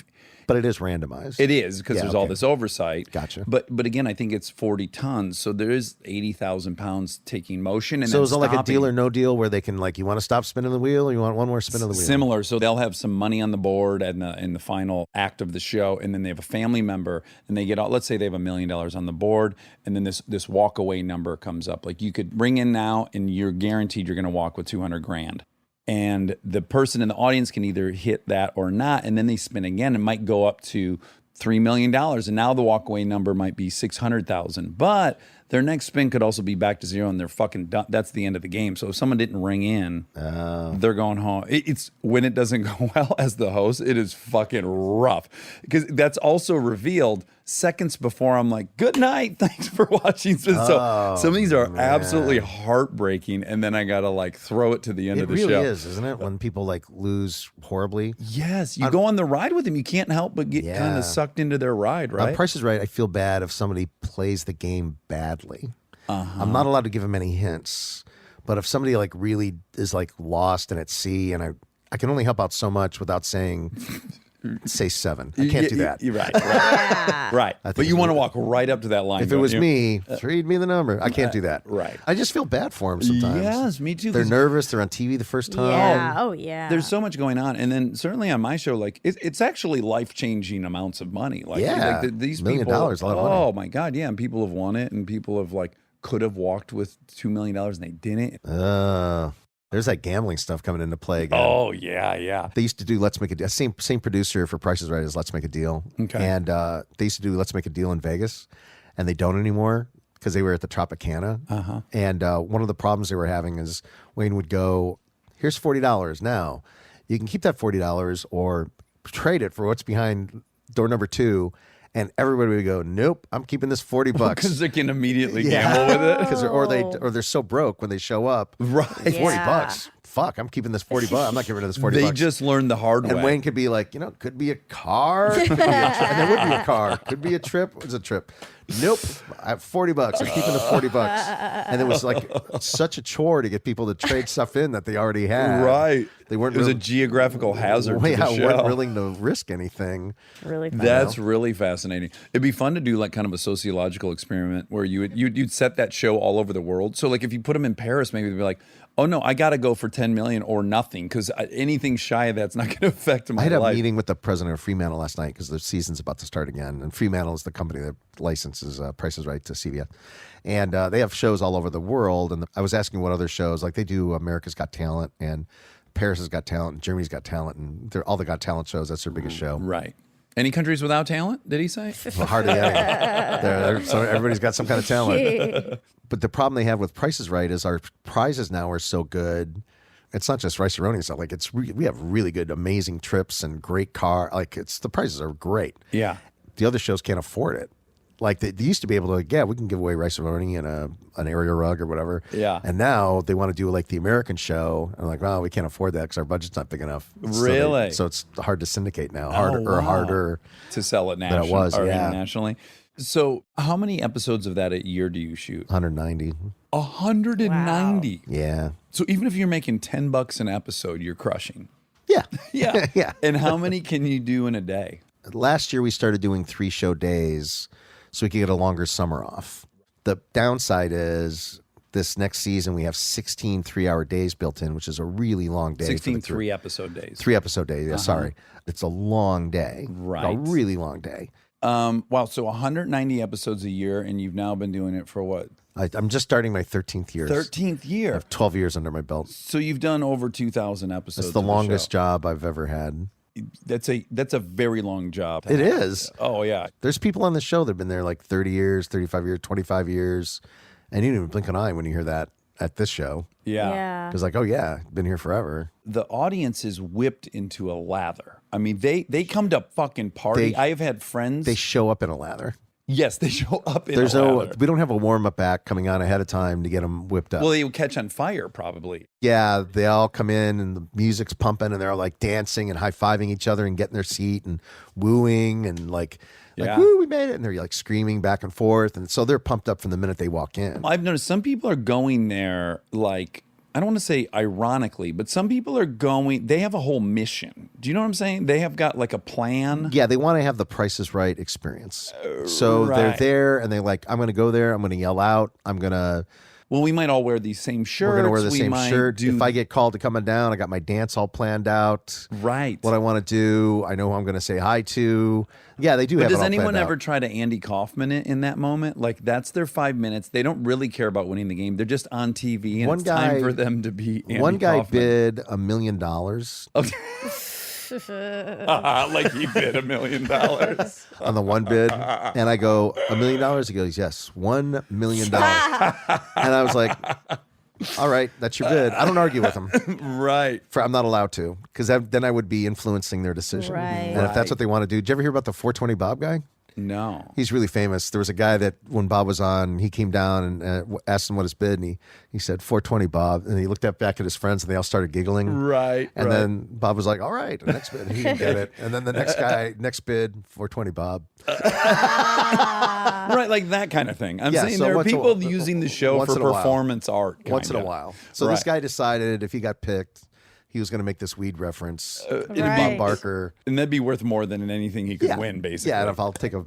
but it is randomized. It is because Yeah, there's all okay. this oversight. Gotcha. But again, I think it's 40 tons, so there is 80,000 pounds taking motion. And So then is it like a stopping. deal or no deal where they can like, you want to stop spinning the wheel, or you want one more spin of the wheel? Similar. So they'll have some money on the board and in the final act of the show, and then they have a family member, and they get all. Let's say they have $1 million on the board, and then this walk away number comes up. Like you could bring in now, and you're guaranteed you're going to walk with 200 grand. And the person in the audience can either hit that or not, and then they spin again. It might go up to $3 million, and now the walkaway number might be 600,000. But their next spin could also be back to zero, and they're fucking done. That's the end of the game. So if someone didn't ring in, they're going home. It's when it doesn't go well as the host, it is fucking rough, because that's also revealed seconds before I'm like, good night, thanks for watching. So some of these are absolutely heartbreaking, and then I gotta like throw it to the end It of the really show. is, isn't it? When people like lose horribly. Yes, you go on the ride with them, you can't help but get kind Yeah. of sucked into their ride, On right? Price is Right, I feel bad if somebody plays the game badly. I'm not allowed to give them any hints, but if somebody like really is like lost and at sea, and I can only help out so much without saying, say 7. I can't do that. You're right. Right. think But you it's want to really- walk right up to that line. If it don't was you? me, read me the number. I can't do that. right. I just feel bad for them sometimes. Yes, me too. They're 'cause nervous. They're on TV the first time. Yeah. Oh, yeah. There's so much going on, and then certainly on my show, like it's actually life-changing amounts of money. Like, Yeah. these $1 million, people. a lot of money. Oh my god, yeah, and people have won it, and people have like could have walked with $2 million and they didn't. There's that gambling stuff coming into play again. Oh yeah. They used to do Let's Make a Deal. Same producer for Price is Right as Let's Make a Deal. Okay. And they used to do Let's Make a Deal in Vegas, and they don't anymore because they were at the Tropicana. Uh-huh. And one of the problems they were having is Wayne would go, here's $40 now. You can keep that $40 or trade it for what's behind door number 2. And everybody would go, nope, I'm keeping this $40 Because they can immediately gamble with it. Because they're so broke when they show up. Right. $40. Yeah. Fuck, I'm keeping this $40. I'm not getting rid of this $40. They just learned the hard And way. Wayne could be like, could be a car, could be a and there would be a car, could be a trip. What's a trip? Nope, I have $40. I'm keeping the $40. And it was like such a chore to get people to trade stuff in that they already had. Right. They weren't. It was a really- geographical hazard to the show. weren't willing to risk anything. really fun. That's really fascinating. It'd be fun to do like kind of a sociological experiment where you'd set that show all over the world. So like if you put them in Paris, maybe they'd be like, oh no, I got to go for 10 million or nothing, because anything shy of that's not going to affect my I had a life. meeting with the president of Fremantle last night because the season's about to start again. And Fremantle is the company that licenses Price is Right to CBS. And they have shows all over the world. And I was asking what other shows, like they do America's Got Talent and Paris has Got Talent and Germany's Got Talent. And they're all the Got Talent shows. That's their biggest show. Right. Any countries without talent, did he say? Well, hardly any. So everybody's got some kind of talent. But the problem they have with Price is Right is our prizes now are so good It's not just rice-a-roni stuff. Like we have really good, amazing trips and great car. Like the prices are great. Yeah. The other shows can't afford it. Like they used to be able to, we can give away rice-a-roni and an area rug or whatever. Yeah. And now they want to do like the American show. And like, we can't afford that because our budget's not big enough. Really? So it's hard to syndicate now. Wow. Harder to sell it nationally. than it was, or yeah. internationally. So how many episodes of that a year do you shoot? 190. 190. Yeah. So even if you're making $10 an episode, you're crushing. Yeah. Yeah. Yeah. And how many can you do in a day? Last year we started doing 3 show days so we could get a longer summer off. The downside is this next season we have 16 3-hour days built in, which is a really long day. 16 3-episode days. 3-episode days. Yeah, sorry. It's a long day. Right. A really long day. Wow. So 190 episodes a year, and you've now been doing it for what? I'm just starting my 13th year. 13th I year. have 12 years under my belt. So you've done over 2,000 episodes. It's the of longest show. job I've ever had. That's a very long job. It is. Oh yeah. There's people on the show that have been there like 30 years, 35 years, 25 years. And you don't even blink an eye when you hear that at this show. Yeah. It's like, oh yeah, been here forever. The audience is whipped into a lather. I mean, they come to fucking party. I have had friends. They show up in a lather. Yes, they show up in There's a no, lather. we don't have a warm up act coming on ahead of time to get them whipped up. Well, they will catch on fire probably. Yeah, they all come in and the music's pumping and they're all like dancing and high fiving each other and getting their seat and wooing and like, Yeah. woo, we made it. And they're like screaming back and forth. And so they're pumped up from the minute they walk in. I've noticed some people are going there like, I don't want to say ironically, but some people are going, they have a whole mission. Do you know what I'm saying? They have got like a plan. Yeah, they want to have the Price is Right experience. So they're right. there and they're like, I'm going to go there. I'm going to yell out. I'm going to, Well, we might all wear these same shirts. we're going to wear the We same might shirt. do- If I get called to come down, I got my dance all planned out. Right. What I want to do. I know who I'm going to say hi to. Yeah, they do But have it does all anyone planned out. ever try to Andy Kaufman it in that moment? Like that's their 5 minutes. They don't really care about winning the game. They're just on TV, and One it's guy- time for them to be Andy One guy Kaufman. bid $1 million. Like he bid $1 million. On the one bid, and I go $1 million. He goes, yes, $1 million. And I was like, all right, that's your bid. I don't argue with him. Right. I'm not allowed to because then I would be influencing their decision. Right. And if that's what they want to do, did you ever hear about the 420 Bob guy? No. He's really famous. There was a guy that when Bob was on, he came down and asked him what his bid, and he said 420 Bob, and he looked back at his friends, and they all started giggling. Right. And right. then Bob was like, all right, the next bid. He didn't get it. And then the next guy, next bid, 420 Bob. Right, like that kind of thing. I'm Yeah, saying so there are once a- people using the show once for in a while. performance art. Once in a kinda. while. So this Right. guy decided if he got picked, he was going to make this weed reference to Right. Bob Barker. And that'd be worth more than anything he could win, basically. Yeah, and if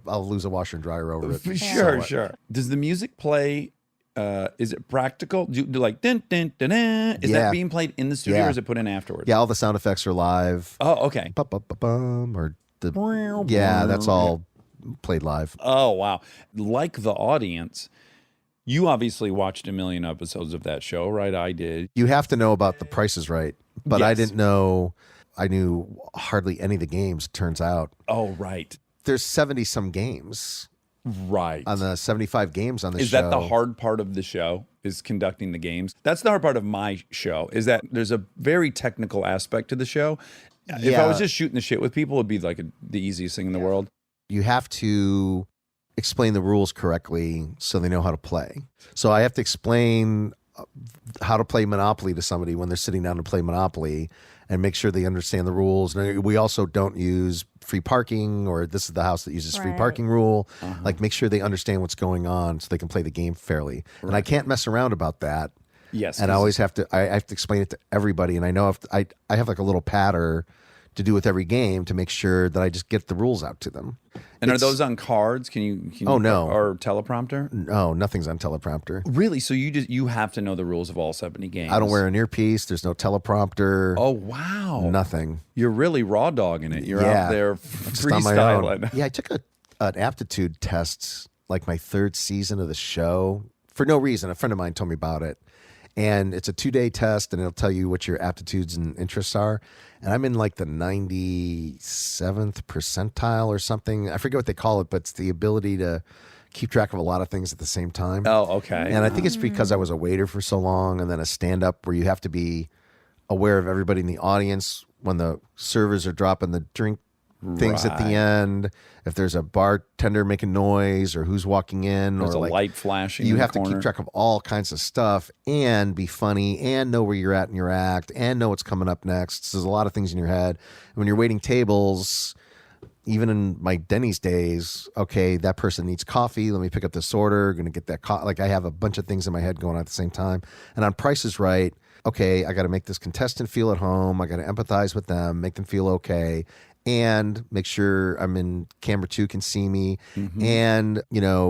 I'll lose a washer and dryer over it. Sure, So, sure. Does the music play? Is it practical? Do like dun dun dun dun? Is Yeah. that being played in the studio Yeah. or is it put in afterwards? Yeah, all the sound effects are live. Oh, okay. Ba-ba-ba-bum, or that's all played live. Oh, wow. Like the audience, you obviously watched 1 million episodes of that show, right? I did. You have to know about The Price is Right, but I Yes. didn't know. I knew hardly any of the games. It turns out Oh, right. there's 70 some games Right. on the 75 games on the Is show. that the hard part of the show? Is conducting the games? That's the hard part of my show. Is that there's a very technical aspect to the show. If I Yeah. was just shooting the shit with people, it'd be like the easiest thing in the world. You have to explain the rules correctly so they know how to play. So I have to explain how to play Monopoly to somebody when they're sitting down to play Monopoly and make sure they understand the rules. And we also don't use free parking, or this is the house that uses free Right. parking rule. Like make sure they understand what's going on so they can play the game fairly. And I can't mess around about that. Yes. And I always have to, I have to explain it to everybody. And I know if I have like a little patter to do with every game to make sure that I just get the rules out to them. And are It's- those on cards? Can you Oh, no. Or teleprompter? No, nothing's on teleprompter. Really? So you have to know the rules of all 70 games. I don't wear an earpiece. There's no teleprompter. Oh wow. Nothing. You're really raw dogging it. You're Yeah. out there Just on my own. freestyling. Yeah, I took an aptitude test like my 3rd season of the show for no reason. A friend of mine told me about it. And it's a 2-day test, and it'll tell you what your aptitudes and interests are. And I'm in like the 97th percentile or something. I forget what they call it, but it's the ability to keep track of a lot of things at the same time. Oh, okay. And I think it's because I was a waiter for so long and then a stand-up where you have to be aware of everybody in the audience when the servers are dropping the drink things at the Right. end. If there's a bartender making noise or who's walking in, There's or a like light flashing. you in have the to corner. keep track of all kinds of stuff and be funny and know where you're at in your act and know what's coming up next. So there's a lot of things in your head. When you're waiting tables, even in my Denny's days, okay, that person needs coffee. Let me pick up this order. Going to get that like I have a bunch of things in my head going on at the same time. And on Price is Right, okay, I got to make this contestant feel at home. I got to empathize with them, make them feel okay, and make sure I'm in camera 2 can see me, and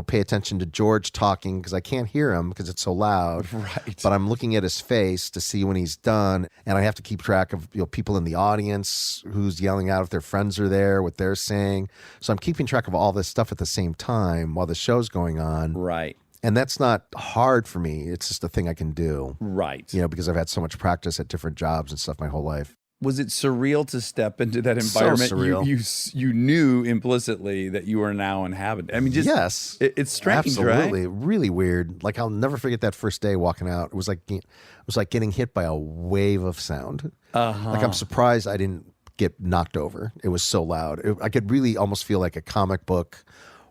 pay attention to George talking because I can't hear him because it's so loud. Right. But I'm looking at his face to see when he's done, and I have to keep track of people in the audience who's yelling out if their friends are there, what they're saying. So I'm keeping track of all this stuff at the same time while the show's going on. Right. And that's not hard for me. It's just a thing I can do. Right. Because I've had so much practice at different jobs and stuff my whole life. Was it surreal to step into that So environment? surreal. You knew implicitly that you are now inhabiting. I mean, just Yes, it's strange, absolutely, right? really weird. Like I'll never forget that first day walking out. It was like getting hit by a wave of sound. Like I'm surprised I didn't get knocked over. It was so loud. I could really almost feel like a comic book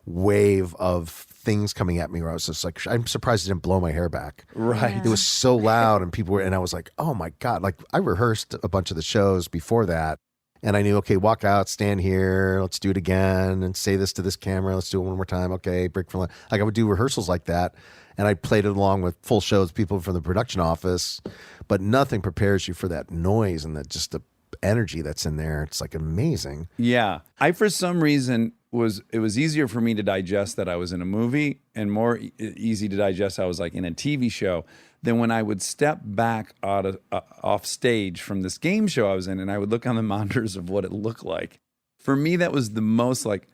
wave of things coming at me where I was just like, I'm surprised it didn't blow my hair back. Right. It was so loud and people were, and I was like, oh my God. Like I rehearsed a bunch of the shows before that and I knew, okay, walk out, stand here, let's do it again and say this to this camera. Let's do it one more time. Okay. Break for lunch. Like I would do rehearsals like that. And I played it along with full shows, people from the production office, but nothing prepares you for that noise and just the energy that's in there. It's like amazing. Yeah. I, for some reason, it was easier for me to digest that I was in a movie and more easy to digest I was like in a TV show than when I would step back off stage from this game show I was in and I would look on the monitors of what it looked like. For me, that was the most like,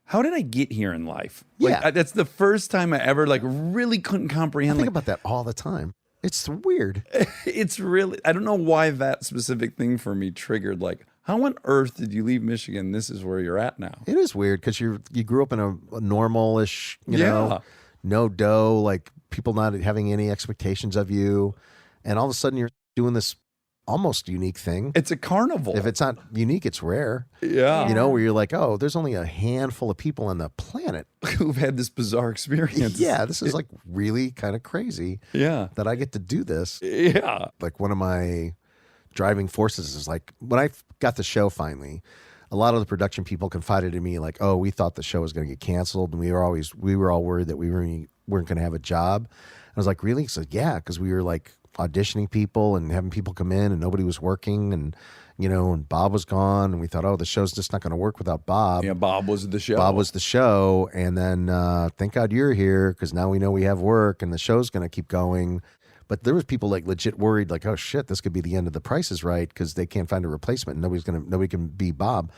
how did I get here in life? Like, Yeah. that's the first time I ever like really couldn't I comprehend. think Like, about that all the time. It's weird. it's really, I don't know why that specific thing for me triggered like, how on earth did you leave Michigan? This is where you're at now. It is weird because you grew up in a normal-ish, Yeah. no dough, like people not having any expectations of you, and all of a sudden you're doing this almost unique thing. It's a carnival. If it's not unique, it's rare. Yeah. Where you're like, oh, there's only a handful of people on the planet. Who've had this bizarre experience. Yeah, this is like really kind of crazy Yeah. that I get to do this. Yeah. Like one of my driving forces is like when I got the show finally, a lot of the production people confided in me like, oh, we thought the show was going to get canceled and we were all worried that we weren't going to have a job. I was like, really? He said, yeah, because we were like auditioning people and having people come in and nobody was working and and Bob was gone and we thought, oh, the show's just not going to work without Bob. Yeah, Bob was the show. Bob was the show, and then thank God you're here because now we know we have work and the show's going to keep going. But there was people like legit worried, like, oh shit, this could be the end of The Price is Right because they can't find a replacement. And nobody can be Bob.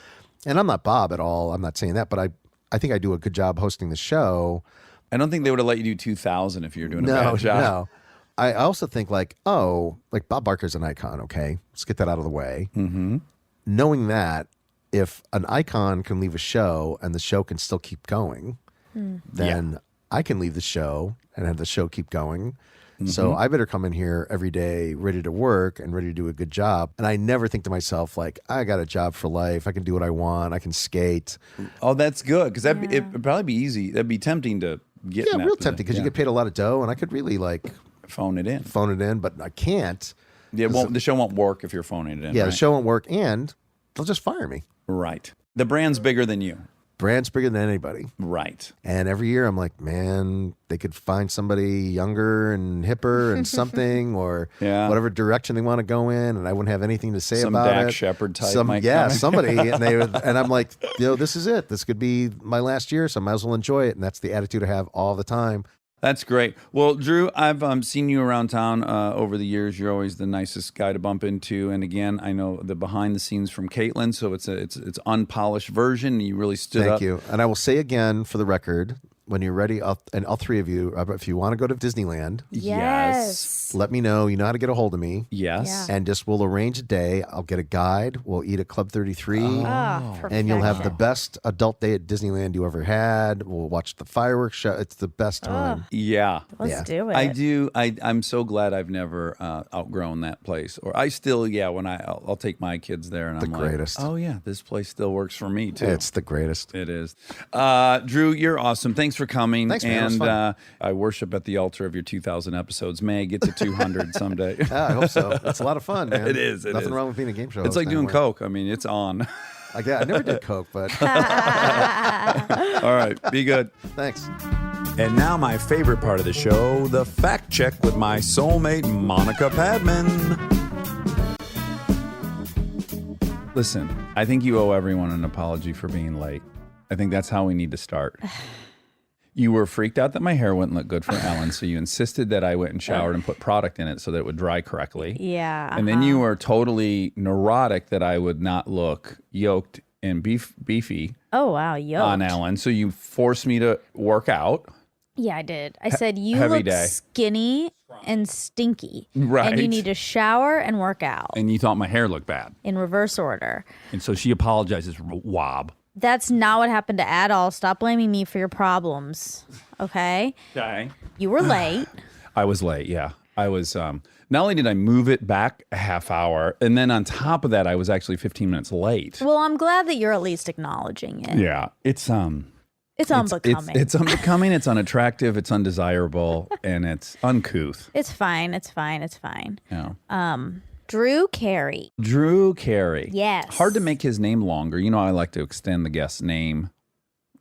And I'm not Bob at all. I'm not saying that, but I think I do a good job hosting the show. I don't think they would have let you do 2000 if you were doing a No, bad job. no. I also think like, oh, like Bob Barker's an icon. Okay, let's get that out of the way. Mm-hmm. Knowing that if an icon can leave a show and the show can still keep going, then I can leave the show and have the show keep going. So I better come in here every day ready to work and ready to do a good job. And I never think to myself, like, I got a job for life. I can do what I want. I can skate. Oh, that's good because it'd probably be easy. That'd be tempting to get. Yeah, in that real position. tempting because you get paid a lot of dough and I could really like phone it in. phone it in, but I can't. Yeah, the show won't work if you're phoning it in. Yeah, right? the show won't work and they'll just fire me. Right. The brand's bigger than you. Brand's bigger than anybody. Right. And every year I'm like, man, they could find somebody younger and hipper and something or Yeah. whatever direction they want to go in. And I wouldn't have anything to say Some about Dak it. Shepard type might yeah, come in. somebody. And I'm like, this is it. This could be my last year. So I might as well enjoy it. And that's the attitude I have all the time. That's great. Well, Drew, I've seen you around town over the years. You're always the nicest guy to bump into. And again, I know the behind the scenes from Caitlin, so it's unpolished version. You really stood up. Thank you. And I will say again, for the record, when you're ready, and all three of you, if you want to go to Disneyland, Yes. let me know. You know how to get a hold of me. Yes. Yeah. And just we'll arrange a day. I'll get a guide. We'll eat at Club 33. And you'll have the best adult day at Disneyland you ever had. We'll watch the fireworks show. It's the best time. Yeah. Let's do it. I do. I'm so glad I've never outgrown that place. Or I still, when I'll take my kids there and I'm greatest. like, oh yeah, this place still works for me too. It's the greatest. It is. Drew, you're awesome. Thanks for coming. Thanks, man. It was And fun. I worship at the altar of your 2,000 episodes. May I get to 200 someday. Yeah, I hope so. It's a lot of fun, man. It is. Nothing wrong with being a game show. It's host like doing anymore. Coke. I mean, it's on. I never did Coke, but All right. Be good. thanks. And now my favorite part of the show, the fact check with my soulmate, Monica Padman. Listen, I think you owe everyone an apology for being late. I think that's how we need to start. You were freaked out that my hair wouldn't look good for Ellen, so you insisted that I went and showered and put product in it so that it would dry correctly. Yeah. And then you were totally neurotic that I would not look yoked and beefy Oh, wow. Yo. on Ellen, so you forced me to work out. Yeah, I did. I said, you heavy look day. skinny and stinky. Right. And you need to shower and work out And you thought my hair looked bad. in reverse order. And so she apologizes, Wob. That's not what happened at all. Stop blaming me for your problems. Okay? Okay. You were late. I was late, yeah. I was, not only did I move it back a half hour, and then on top of that, I was actually 15 minutes late. Well, I'm glad that you're at least acknowledging it. Yeah. It's unbecoming. It's unbecoming, it's unattractive, it's undesirable, and it's uncouth. It's fine. It's fine. It's fine. Yeah. Drew Carey. Drew Carey. Yes. Hard to make his name longer. You know, I like to extend the guest's name.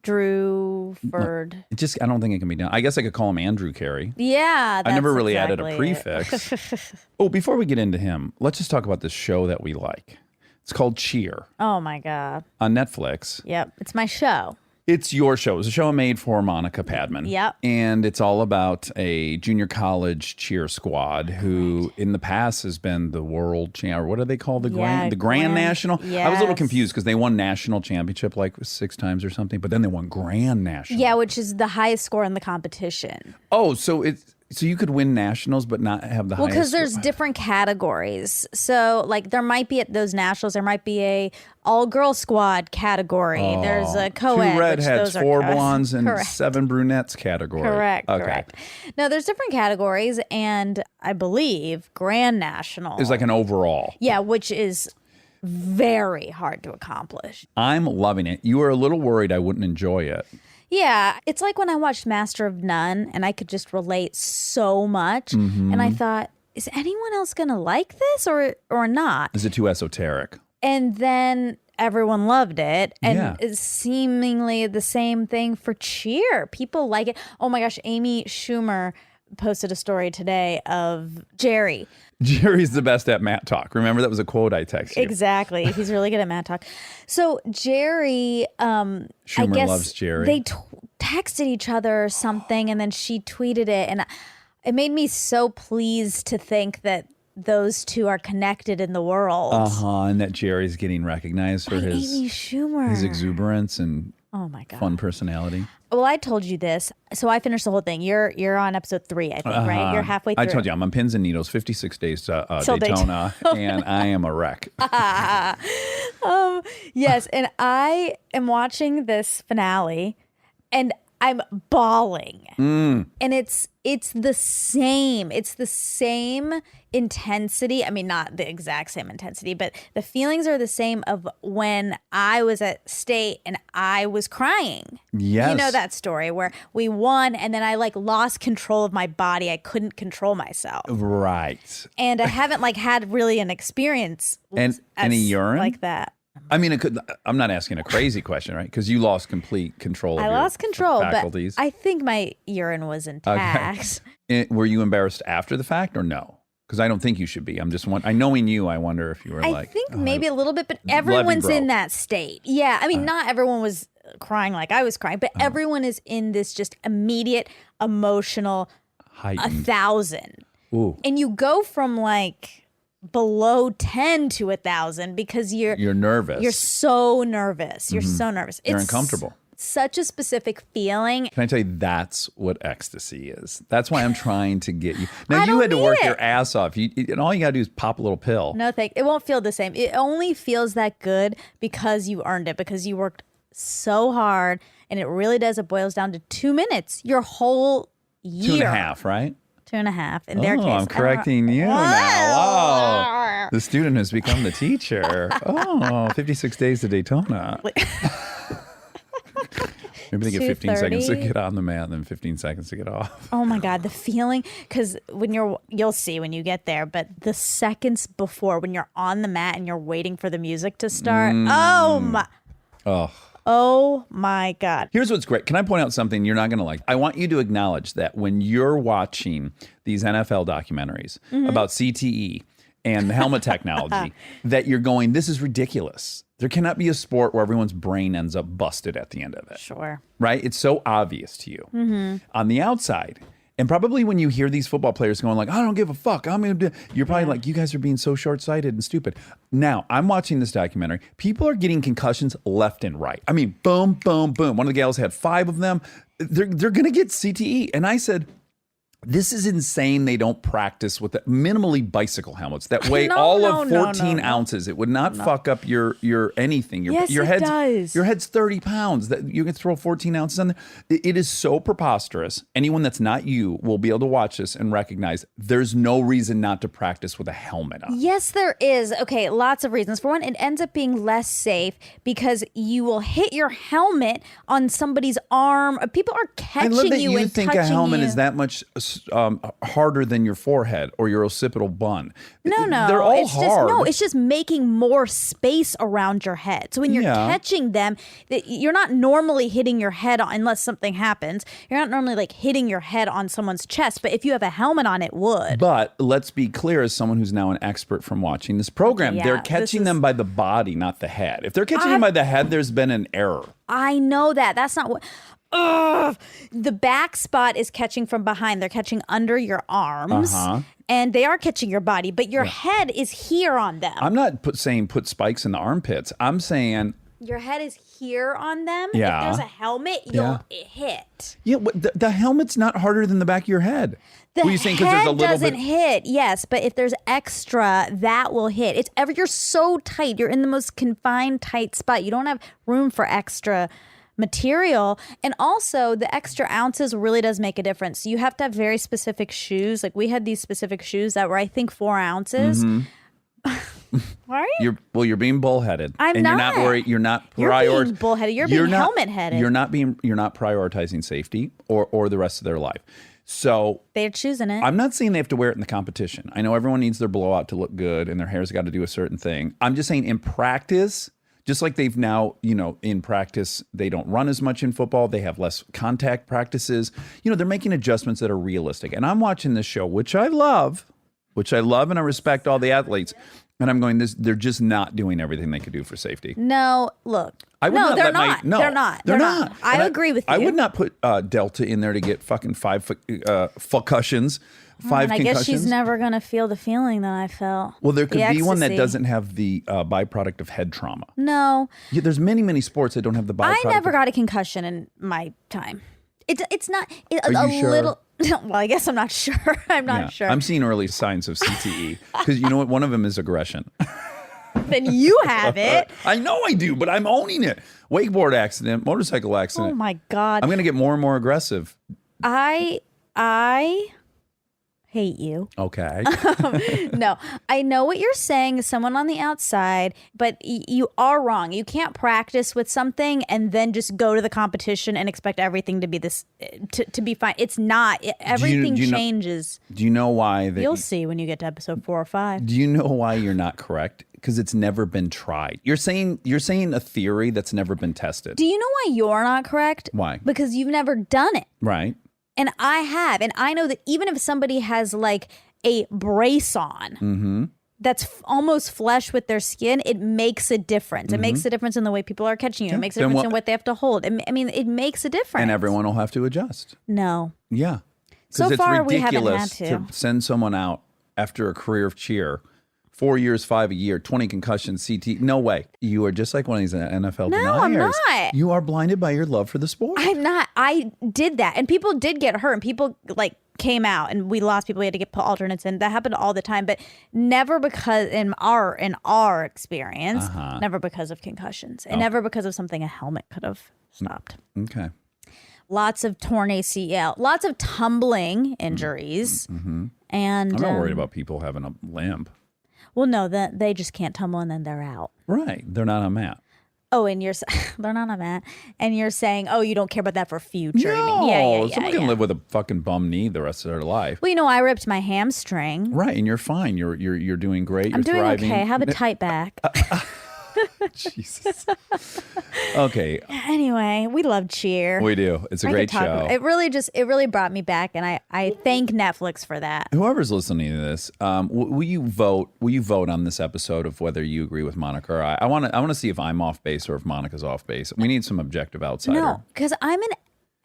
Drew Ford. I don't think it can be done. I guess I could call him Andrew Carey. Yeah, I never that's really added a exactly it. prefix. Oh, before we get into him, let's just talk about this show that we like. It's called Cheer Oh, my God. on Netflix. Yep. It's my show. It's your show. It's a show made for Monica Padman. Yep. And it's all about a junior college cheer squad who in the past has been the world champ, or what do they call the Grand National? I was a little yes. confused because they won national championship like 6 times or something, but then they won Grand National. Yeah, which is the highest score in the competition. Oh, so you could win nationals but not have the Well, highest because there's score. different categories. So, like, there might be at those nationals, there might be a all-girl squad category. There's a co-ed. 2 redheads, which those 4 are co-eds. blondes, and Correct. 7 brunettes category. Correct. Okay. Correct. No, there's different categories, and I believe Grand National. It's like an overall. Yeah, which is very hard to accomplish. I'm loving it. You were a little worried I wouldn't enjoy it. Yeah, it's like when I watched Master of None, and I could just relate so much, and I thought, is anyone else going to like this or not? Is it too esoteric? And then everyone loved it, and Yeah. it's seemingly the same thing for Cheer. People like it. Oh my gosh, Amy Schumer posted a story today of Jerry. Jerry's the best at Matt Talk. Remember, that was a quote I texted you. Exactly. He's really good at Matt Talk. So Jerry, I Schumer guess loves Jerry. they texted each other or something, and then she tweeted it, and it made me so pleased to think that those two are connected in the world. And that Jerry's getting recognized for By Amy his Schumer. exuberance and Oh my God. fun personality. Well, I told you this, so I finished the whole thing. You're on episode 3, I think, right? You're halfway through. I told you I'm on pins and needles, 56 days to Till Daytona, and I am a wreck. Yes, and I am watching this finale, and I'm bawling. And it's the same. It's the same intensity. I mean, not the exact same intensity, but the feelings are the same of when I was at state and I was crying. Yes. You know that story where we won and then I lost control of my body. I couldn't control myself. Right. And I haven't had really an experience And any urine? like that. I mean, I'm not asking a crazy question, right? Because you lost complete control of I your lost control, faculties. but I think my urine was intact. Were you embarrassed after the fact or no? Because I don't think you should be. I'm just knowing you, I wonder if you were I think maybe a little bit, but everyone's bro. in that state. Yeah, I mean, not everyone was crying like I was crying, but everyone is in this just immediate emotional heightened. 1,000. Ooh. And you go from below 10 to 1,000 because you're You're nervous. You're so nervous. You're so nervous. You're uncomfortable. such a specific feeling. Can I tell you, that's what ecstasy is. That's why I'm trying to get you. Now, I you don't had to work need your it. ass off. And all you got to do is pop a little pill. No, it won't feel the same. It only feels that good because you earned it, because you worked so hard. And it really does. It boils down to 2 minutes. Your whole year. 2.5, right? 2.5. In their case. I'm correcting you now. Wow. The student has become the teacher. 56 days to Daytona. Maybe they get 15 seconds to 2:30. get on the mat and then 15 seconds to get off. Oh my God, the feeling, because you'll see when you get there, but the seconds before when you're on the mat and you're waiting for the music to start, oh my God. Here's what's great. Can I point out something you're not going to like? I want you to acknowledge that when you're watching these NFL documentaries about CTE and the helmet technology, that you're going, this is ridiculous. There cannot be a sport where everyone's brain ends up busted at the end of it. Sure. Right? It's so obvious to you. On the outside, and probably when you hear these football players going like, I don't give a fuck, you're probably like, you guys are being so short-sighted and stupid. Now, I'm watching this documentary. People are getting concussions left and right. I mean, boom, boom, boom. One of the gals had 5 of them. They're going to get CTE. And I said, this is insane. They don't practice with the minimally bicycle helmets that weigh all of 14 ounces. It would not fuck up your anything. Yes, your it head's, does. Your head's 30 pounds. That you can throw 14 ounces on there. It is so preposterous. Anyone that's not you will be able to watch this and recognize there's no reason not to practice with a helmet on. Yes, there is. Okay, lots of reasons. For one, it ends up being less safe because you will hit your helmet on somebody's arm. People are I catching love that you you and think touching a helmet you. is that much harder than your forehead or your occipital bun. No, They're all it's hard. it's just making more space around your head. So when you're catching them, you're not normally hitting your head unless something happens. You're not normally like hitting your head on someone's chest, but if you have a helmet on, it would. But let's be clear, as someone who's now an expert from watching this program, Okay, they're yeah, catching them by the body, not the head. If they're catching them by the head, there's been an error. I know that. That's not what. Ugh. The back spot is catching from behind. They're catching under your arms. And they are catching your body, but your head is here on them. I'm not saying put spikes in the armpits. I'm saying Your head is here on them. Yeah. If there's a helmet, you'll hit. yeah, the helmet's not harder than the back of your head. The Were you saying 'cause there's a head little doesn't bit? hit, yes, but if there's extra, that will hit. It's ever you're so tight. You're in the most confined, tight spot. You don't have room for extra material. And also the extra ounces really does make a difference. You have to have very specific shoes. Like we had these specific shoes that were, I think, 4 ounces. Why are you? You're being bullheaded. I'm and not. You're not worried. You're not You're being bullheaded. You're being helmet-headed. You're not prioritizing safety or the rest of their life. So They're choosing it. I'm not saying they have to wear it in the competition. I know everyone needs their blowout to look good and their hair's got to do a certain thing. I'm just saying in practice, just like they've now, in practice, they don't run as much in football. They have less contact practices. They're making adjustments that are realistic. And I'm watching this show, which I love and I respect all the athletes. And I'm going, they're just not doing everything they could do for safety. No, look. I would not they're let not. no, They're not. They're not. I And agree with you. I would not put Delta in there to get fucking 5 concussions, 5 And I concussions. guess she's never going to feel the feeling that I felt. Well, there could The be one that ecstasy. doesn't have the byproduct of head trauma. No. Yeah, there's many sports that don't have the byproduct. I never got a concussion in my time. It's not Are you sure? little. Well, I guess I'm not sure. I'm not sure. I'm seeing early signs of CTE because you know what? One of them is aggression. Then you have it. I know I do, but I'm owning it. Wakeboard accident, motorcycle accident. Oh my God. I'm going to get more and more aggressive. I hate you. Okay. No, I know what you're saying as someone on the outside, but you are wrong. You can't practice with something and then just go to the competition and expect everything to be to be fine. It's not. Everything do you know- changes. Do you know why? You'll see when you get to episode 4 or 5. Do you know why you're not correct? Because it's never been tried. You're saying a theory that's never been tested. Do you know why you're not correct? Why? Because you've never done it. Right. And I have. And I know that even if somebody has like a brace on that's almost flush with their skin, it makes a difference. It makes a difference in the way people are catching you. It makes a Then difference what- in what they have to hold. I mean, it makes a difference. And everyone will have to adjust. No. Yeah. So Because far, it's we haven't ridiculous had to. send someone out after a career of cheer 4 years, 5 a year, 20 concussions, CT. No way. You are just like one of these NFL No, deniers. I'm not. You are blinded by your love for the sport. I'm not. I did that, and people did get hurt, and people like came out, and we lost people. We had to get put alternates in. That happened all the time, but never because in our experience, never because of concussions, and never because of something a helmet could have stopped. Okay. Lots of torn ACL, lots of tumbling injuries, and I'm not worried about people having a limp. Well, no, they just can't tumble, and then they're out. Right. They're not on mat. Oh, and they're not on that. And you're saying, oh, you don't care about that for future. No, Yeah. someone can live with a fucking bum knee the rest of their life. Well, I ripped my hamstring. Right, and you're fine. You're doing great. You're I'm doing thriving. okay. I have a tight back. Jesus. Okay, Anyway, we love Cheer. we do. It's a I could great talk show. about- it really brought me back, and I thank Netflix for that. Whoever's listening to this, will you vote? Will you vote on this episode of whether you agree with Monica or I? I want to see if I'm off base or if Monica's off base. We need some objective outsider. No, because I'm an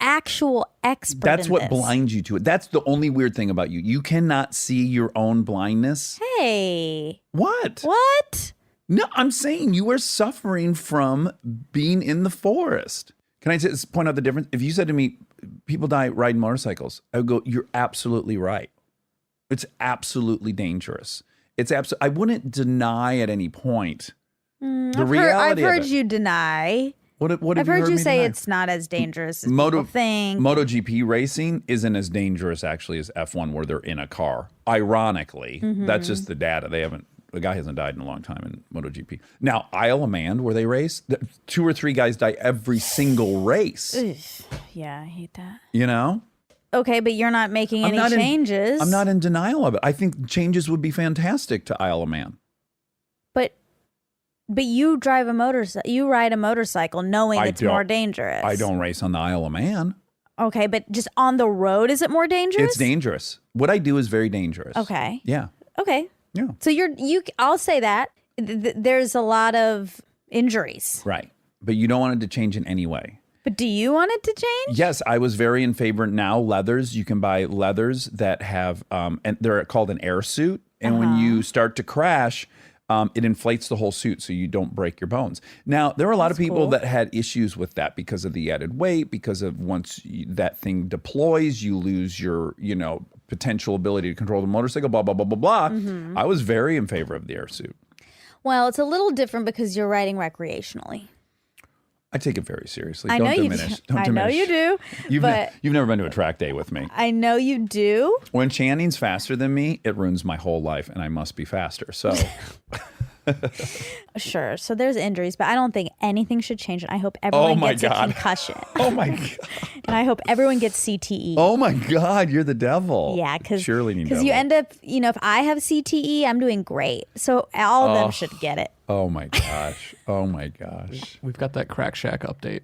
actual expert. That's in what this. blinds you to it. That's the only weird thing about you. You cannot see your own blindness. Hey, What? what? No, I'm saying you are suffering from being in the forest. Can I just point out the difference? If you said to me, people die riding motorcycles, I would go, you're absolutely right. It's absolutely dangerous. I wouldn't deny at any point the reality I've heard of it. you deny. What have I've heard you me say deny? it's not as dangerous as people think. MotoGP racing isn't as dangerous actually as F1 where they're in a car. Ironically, that's just the data. The guy hasn't died in a long time in MotoGP. Now, Isle of Man, where they race, 2 or 3 guys die every single race. Yeah, I hate that. You know? Okay, but you're not making any changes. I'm not in denial of it. I think changes would be fantastic to Isle of Man. But you drive a motorcycle. You ride a motorcycle knowing it's more dangerous. I don't race on the Isle of Man. Okay, but just on the road, is it more dangerous? It's dangerous. What I do is very dangerous. Okay. Yeah. Okay. Yeah. So I'll say that there's a lot of injuries. Right. But you don't want it to change in any way. But do you want it to change? Yes, I was very in favor. Now leathers, you can buy leathers that have, and they're called an air suit. And when you start to crash, it inflates the whole suit so you don't break your bones. Now, there are a lot of people that had issues with that because of the added weight, because of that thing deploys, you lose your, potential ability to control the motorcycle, blah, blah, blah, blah, blah. I was very in favor of the air suit. Well, it's a little different because you're riding recreationally. I take it very seriously. I Don't know diminish. you do. Don't I diminish. know you do. You've never been to a track day with me. I know you do. When Channing's faster than me, it ruins my whole life, and I must be faster. So, Sure. So there's injuries, but I don't think anything should change. And I hope everyone gets a concussion. Oh my God. And I hope everyone gets CTE. Oh my God, you're the devil. Yeah, because cheerleading you end up, if I have CTE, I'm doing great. So all of them should get it. Oh my gosh. Oh my gosh. We've got that Crack Shack update.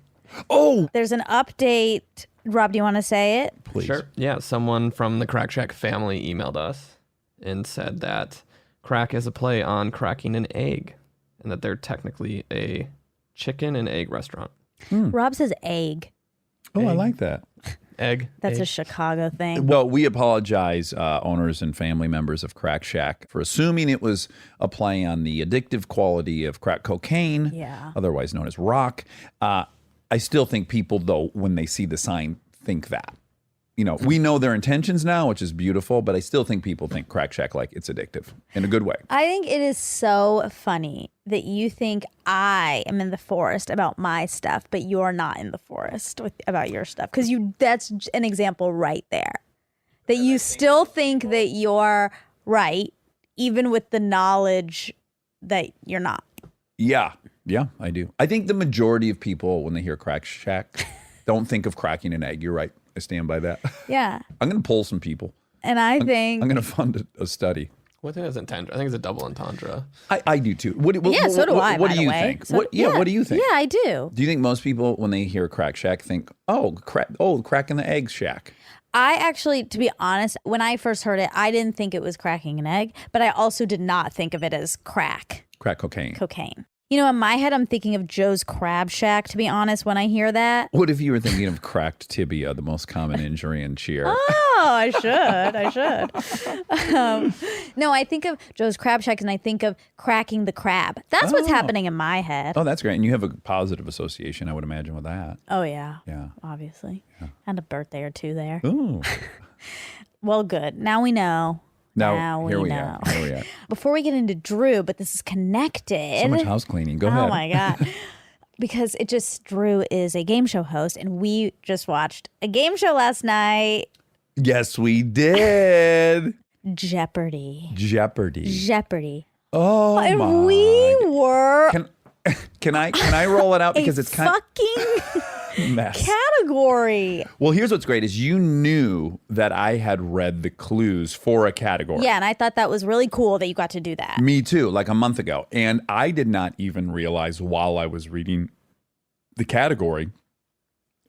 Oh, There's an update. Rob, do you want to say it? please. Sure. Yeah, someone from the Crack Shack family emailed us and said that crack is a play on cracking an egg and that they're technically a chicken and egg restaurant. Rob says egg. Oh, I like that. Egg. That's egg. a Chicago thing. Well, we apologize, owners and family members of Crack Shack, for assuming it was a play on the addictive quality of crack cocaine, otherwise known as rock. I still think people, though, when they see the sign, think that. We know their intentions now, which is beautiful, but I still think people think Crack Shack like it's addictive in a good way. I think it is so funny that you think I am in the forest about my stuff, but you're not in the forest about your stuff. Because that's an example right there. That you still think that you're right, even with the knowledge that you're not. Yeah, I do. I think the majority of people, when they hear Crack Shack, don't think of cracking an egg. You're right. I stand by that. Yeah. I'm going to pull some people. And I think... I'm going to fund a study. Well, I think that's entendre. I think it's a double entendre. I do too. so do I, What by do the you way. think? So- What do you think? Yeah, I do. Do you think most people, when they hear Crack Shack, think, crack in the egg shack? I actually, to be honest, when I first heard it, I didn't think it was cracking an egg, but I also did not think of it as crack Crack cocaine. cocaine. You know, in my head, I'm thinking of Joe's Crab Shack, to be honest, when I hear that. What if you were thinking of cracked tibia, the most common injury in cheer? Oh, I should. No, I think of Joe's Crab Shack and I think of cracking the crab. That's what's happening in my head. Oh, that's great. And you have a positive association, I would imagine, with that. Oh, yeah. Yeah. Obviously. And a birthday or two there. Ooh. Well, good. Now we know. Now here we are. Here we are. Before we get into Drew, but this is connected. So much house cleaning. Go ahead. Oh, my God. Because Drew is a game show host, and we just watched a game show last night. Yes, we did. Jeopardy. Oh, And my. we were Can I roll it out because it's kind fucking of mess. category. Well, here's what's great is you knew that I had read the clues for a category. Yeah, and I thought that was really cool that you got to do that. Me too, like a month ago. And I did not even realize while I was reading the category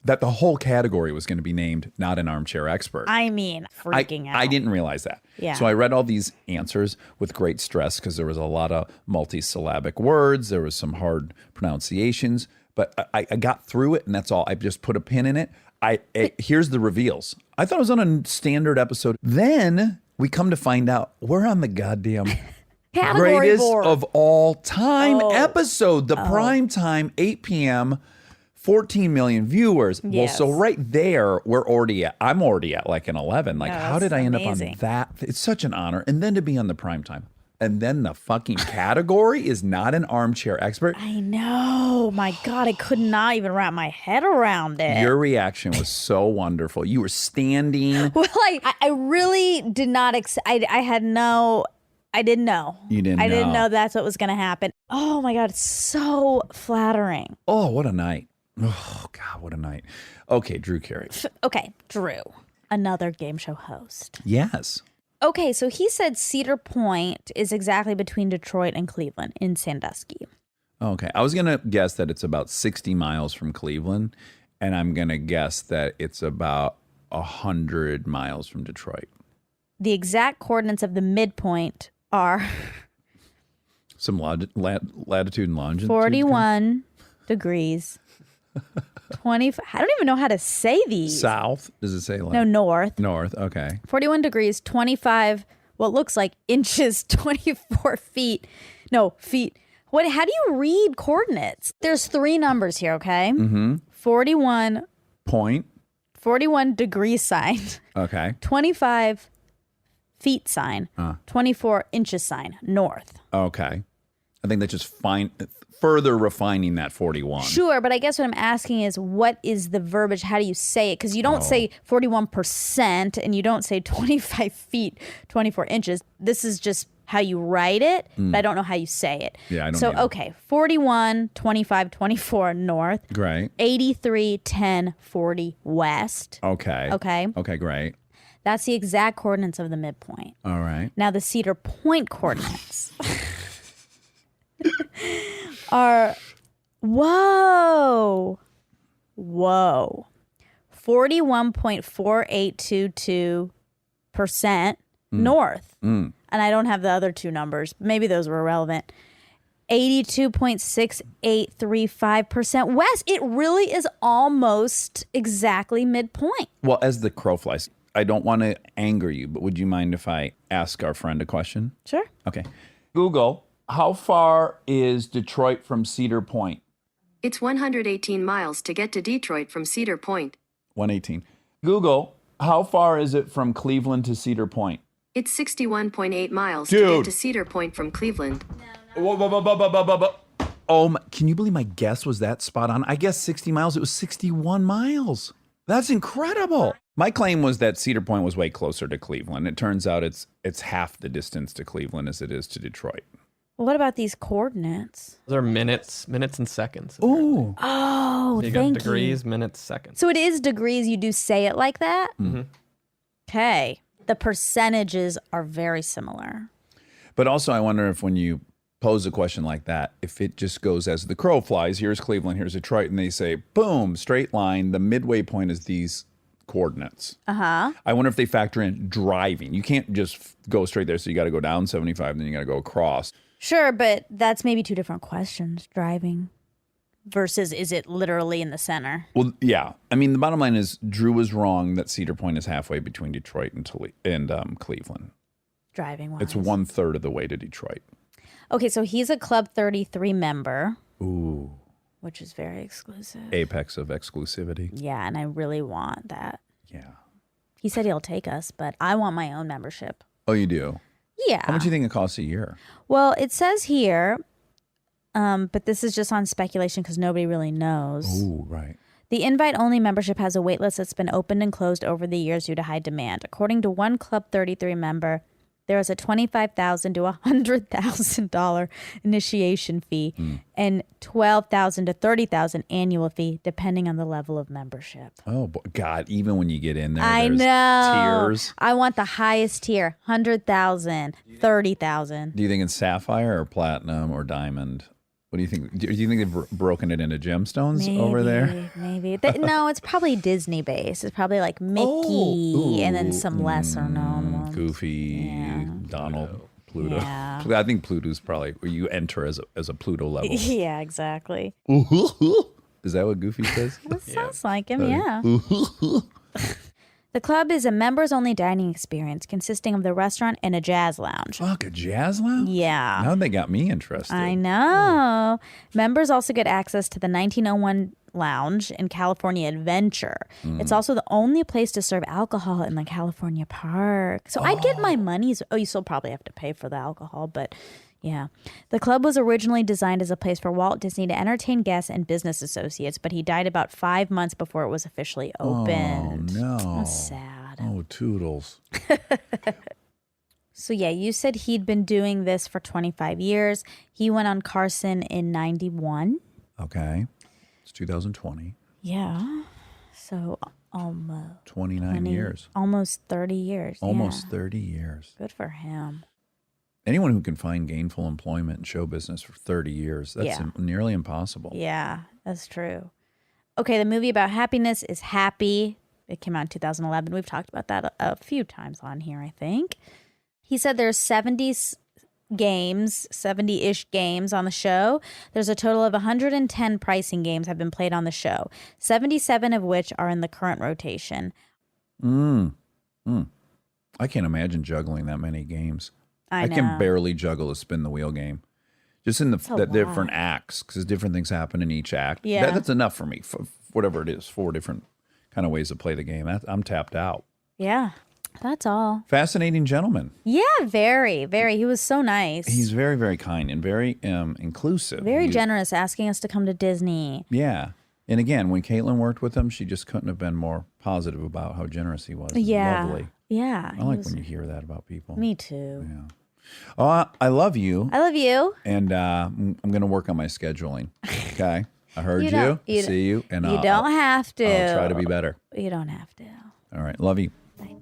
that the whole category was going to be named Not an Armchair Expert. I mean, freaking out. I didn't realize that. Yeah. So I read all these answers with great stress because there was a lot of multisyllabic words. There was some hard pronunciations. But I got through it, and that's all. I just put a pin in it. Here's the reveals. I thought it was on a standard episode. Then we come to find out we're on the goddamn Category greatest board. of all time episode. The prime time, 8 p.m., 14 million viewers. Yes. Well, so right there, I'm already at like an 11. Like, Oh, how did I end amazing. up on that? It's such an honor. And then to be on the prime time. And then the fucking category is Not an Armchair Expert. I know. My God, I could not even wrap my head around it. Your reaction was so wonderful. You were standing. Well, I really did not. I had no. I didn't know. You didn't I didn't know. know that's what was going to happen. Oh my God, it's so flattering. Oh, what a night. Oh, God, what a night. Okay, Drew Carey. Okay, Drew, another game show host. Yes. Okay, so he said Cedar Point is exactly between Detroit and Cleveland in Sandusky. Okay. I was going to guess that it's about 60 miles from Cleveland, and I'm going to guess that it's about 100 miles from Detroit. The exact coordinates of the midpoint are Some latitude and longitude. 41 degrees, 25. I don't even know how to say these. South. Does it say like? No, north. North. Okay. 41 degrees, 25, what looks like inches, 24 feet. No, feet. What? How do you read coordinates? There's three numbers here, okay? Mm-hmm. 41 degree sign, Okay. 25 feet sign, 24 inches sign, north. Okay. I think that's just fine. Further refining that 41. Sure, but I guess what I'm asking is what is the verbiage? How do you say it? Because you don't say 41% and you don't say 25 feet, 24 inches. This is just how you write it, but I don't know how you say it. Yeah, I don't So, either. okay, 41, 25, 24 north, Great. 83, 10, 40 west. Okay. Okay, Okay, great. that's the exact coordinates of the midpoint. All right. Now, the Cedar Point coordinates are, whoa, 41.4822% north. And I don't have the other two numbers. Maybe those were irrelevant. 82.6835% west. It really is almost exactly midpoint. Well, as the crow flies, I don't want to anger you, but would you mind if I ask our friend a question? Sure. Okay. Google, how far is Detroit from Cedar Point? It's 118 miles to get to Detroit from Cedar Point. 118. Google, how far is it from Cleveland to Cedar Point? It's 61.8 miles to Dude. get to Cedar Point from Cleveland. Oh, can you believe my guess was that spot on? I guessed 60 miles. It was 61 miles. That's incredible. My claim was that Cedar Point was way closer to Cleveland. It turns out it's half the distance to Cleveland as it is to Detroit. What about these coordinates? Those are minutes and seconds. Ooh. Oh, So you got thank degrees, you. minutes, seconds. So it is degrees. You do say it like that? Mm-hmm. Okay. The percentages are very similar. But also, I wonder if when you pose a question like that, if it just goes as the crow flies, here's Cleveland, here's Detroit, and they say, boom, straight line, the midway point is these coordinates. Uh-huh. I wonder if they factor in driving. You can't just go straight there, so you got to go down 75, and then you got to go across. Sure, but that's maybe two different questions. Driving versus is it literally in the center? Well, yeah. I mean, the bottom line is Drew was wrong that Cedar Point is halfway between Detroit and Cleveland. Driving wise. It's 1/3 of the way to Detroit. Okay, so he's a Club 33 member. Ooh. Which is very exclusive. Apex of exclusivity. Yeah, and I really want that. Yeah. He said he'll take us, but I want my own membership. Oh, you do? Yeah. How much do you think it costs a year? Well, it says here, but this is just on speculation because nobody really knows. Oh, right. The invite-only membership has a wait list that's been opened and closed over the years due to high demand. According to one Club 33 member, there is a $25,000 to $100,000 initiation fee and $12,000 to $30,000 annual fee, depending on the level of membership. Oh, God, even when you get in there, I there's know. tiers. I want the highest tier, $100,000, $30,000. Do you think it's sapphire or platinum or diamond? What do you think? Do you think they've broken it into gemstones over there? Maybe. No, it's probably Disney based. It's probably like Mickey and then some lesser known ones. Goofy, Donald, Pluto. Yeah. I think Pluto's probably where you enter as a Pluto level. Yeah, exactly. Is that what Goofy says? It sounds like him, yeah. The club is a members-only dining experience consisting of the restaurant and a jazz lounge. Fuck, a jazz lounge? Yeah. Now they got me interested. I know. Members also get access to the 1901 Lounge in California Adventure. It's also the only place to serve alcohol in the California park. So I'd get my money's. Oh, you still probably have to pay for the alcohol, but yeah. The club was originally designed as a place for Walt Disney to entertain guests and business associates, but he died about 5 months before it was officially opened. Oh, no. That's sad. Oh, toodles. So yeah, you said he'd been doing this for 25 years. He went on Carson in 91. Okay. It's 2020. Yeah. So almost 29 years. Almost 30 years. Almost yeah. 30 years. Good for him. Anyone who can find gainful employment in show business for 30 years, that's nearly impossible. Yeah, that's true. Okay, the movie about happiness is Happy. It came out in 2011. We've talked about that a few times on here, I think. He said there's 70-ish games on the show. There's a total of 110 pricing games have been played on the show, 77 of which are in the current rotation. I can't imagine juggling that many games. I can barely juggle a spin the wheel game. Just in the different lot. acts, because different things happen in each act. Yeah. That's enough for me, for whatever it is, 4 different kind of ways to play the game. I'm tapped out. Yeah, that's all. Fascinating gentleman. Yeah, very, very. He was so nice. He's very, very kind and very inclusive. Very generous, asking us to come to Disney. Yeah. And again, when Caitlin worked with him, she just couldn't have been more positive about how generous he was. Yeah. Lovely. Yeah. I like when you hear that about people. Me too. Yeah. Oh, I love you. I love you. And I'm going to work on my scheduling. Okay. I heard You you. don't- you See you. And You don't have to. I'll try to be better. You don't have to. All right. Love you. Bye.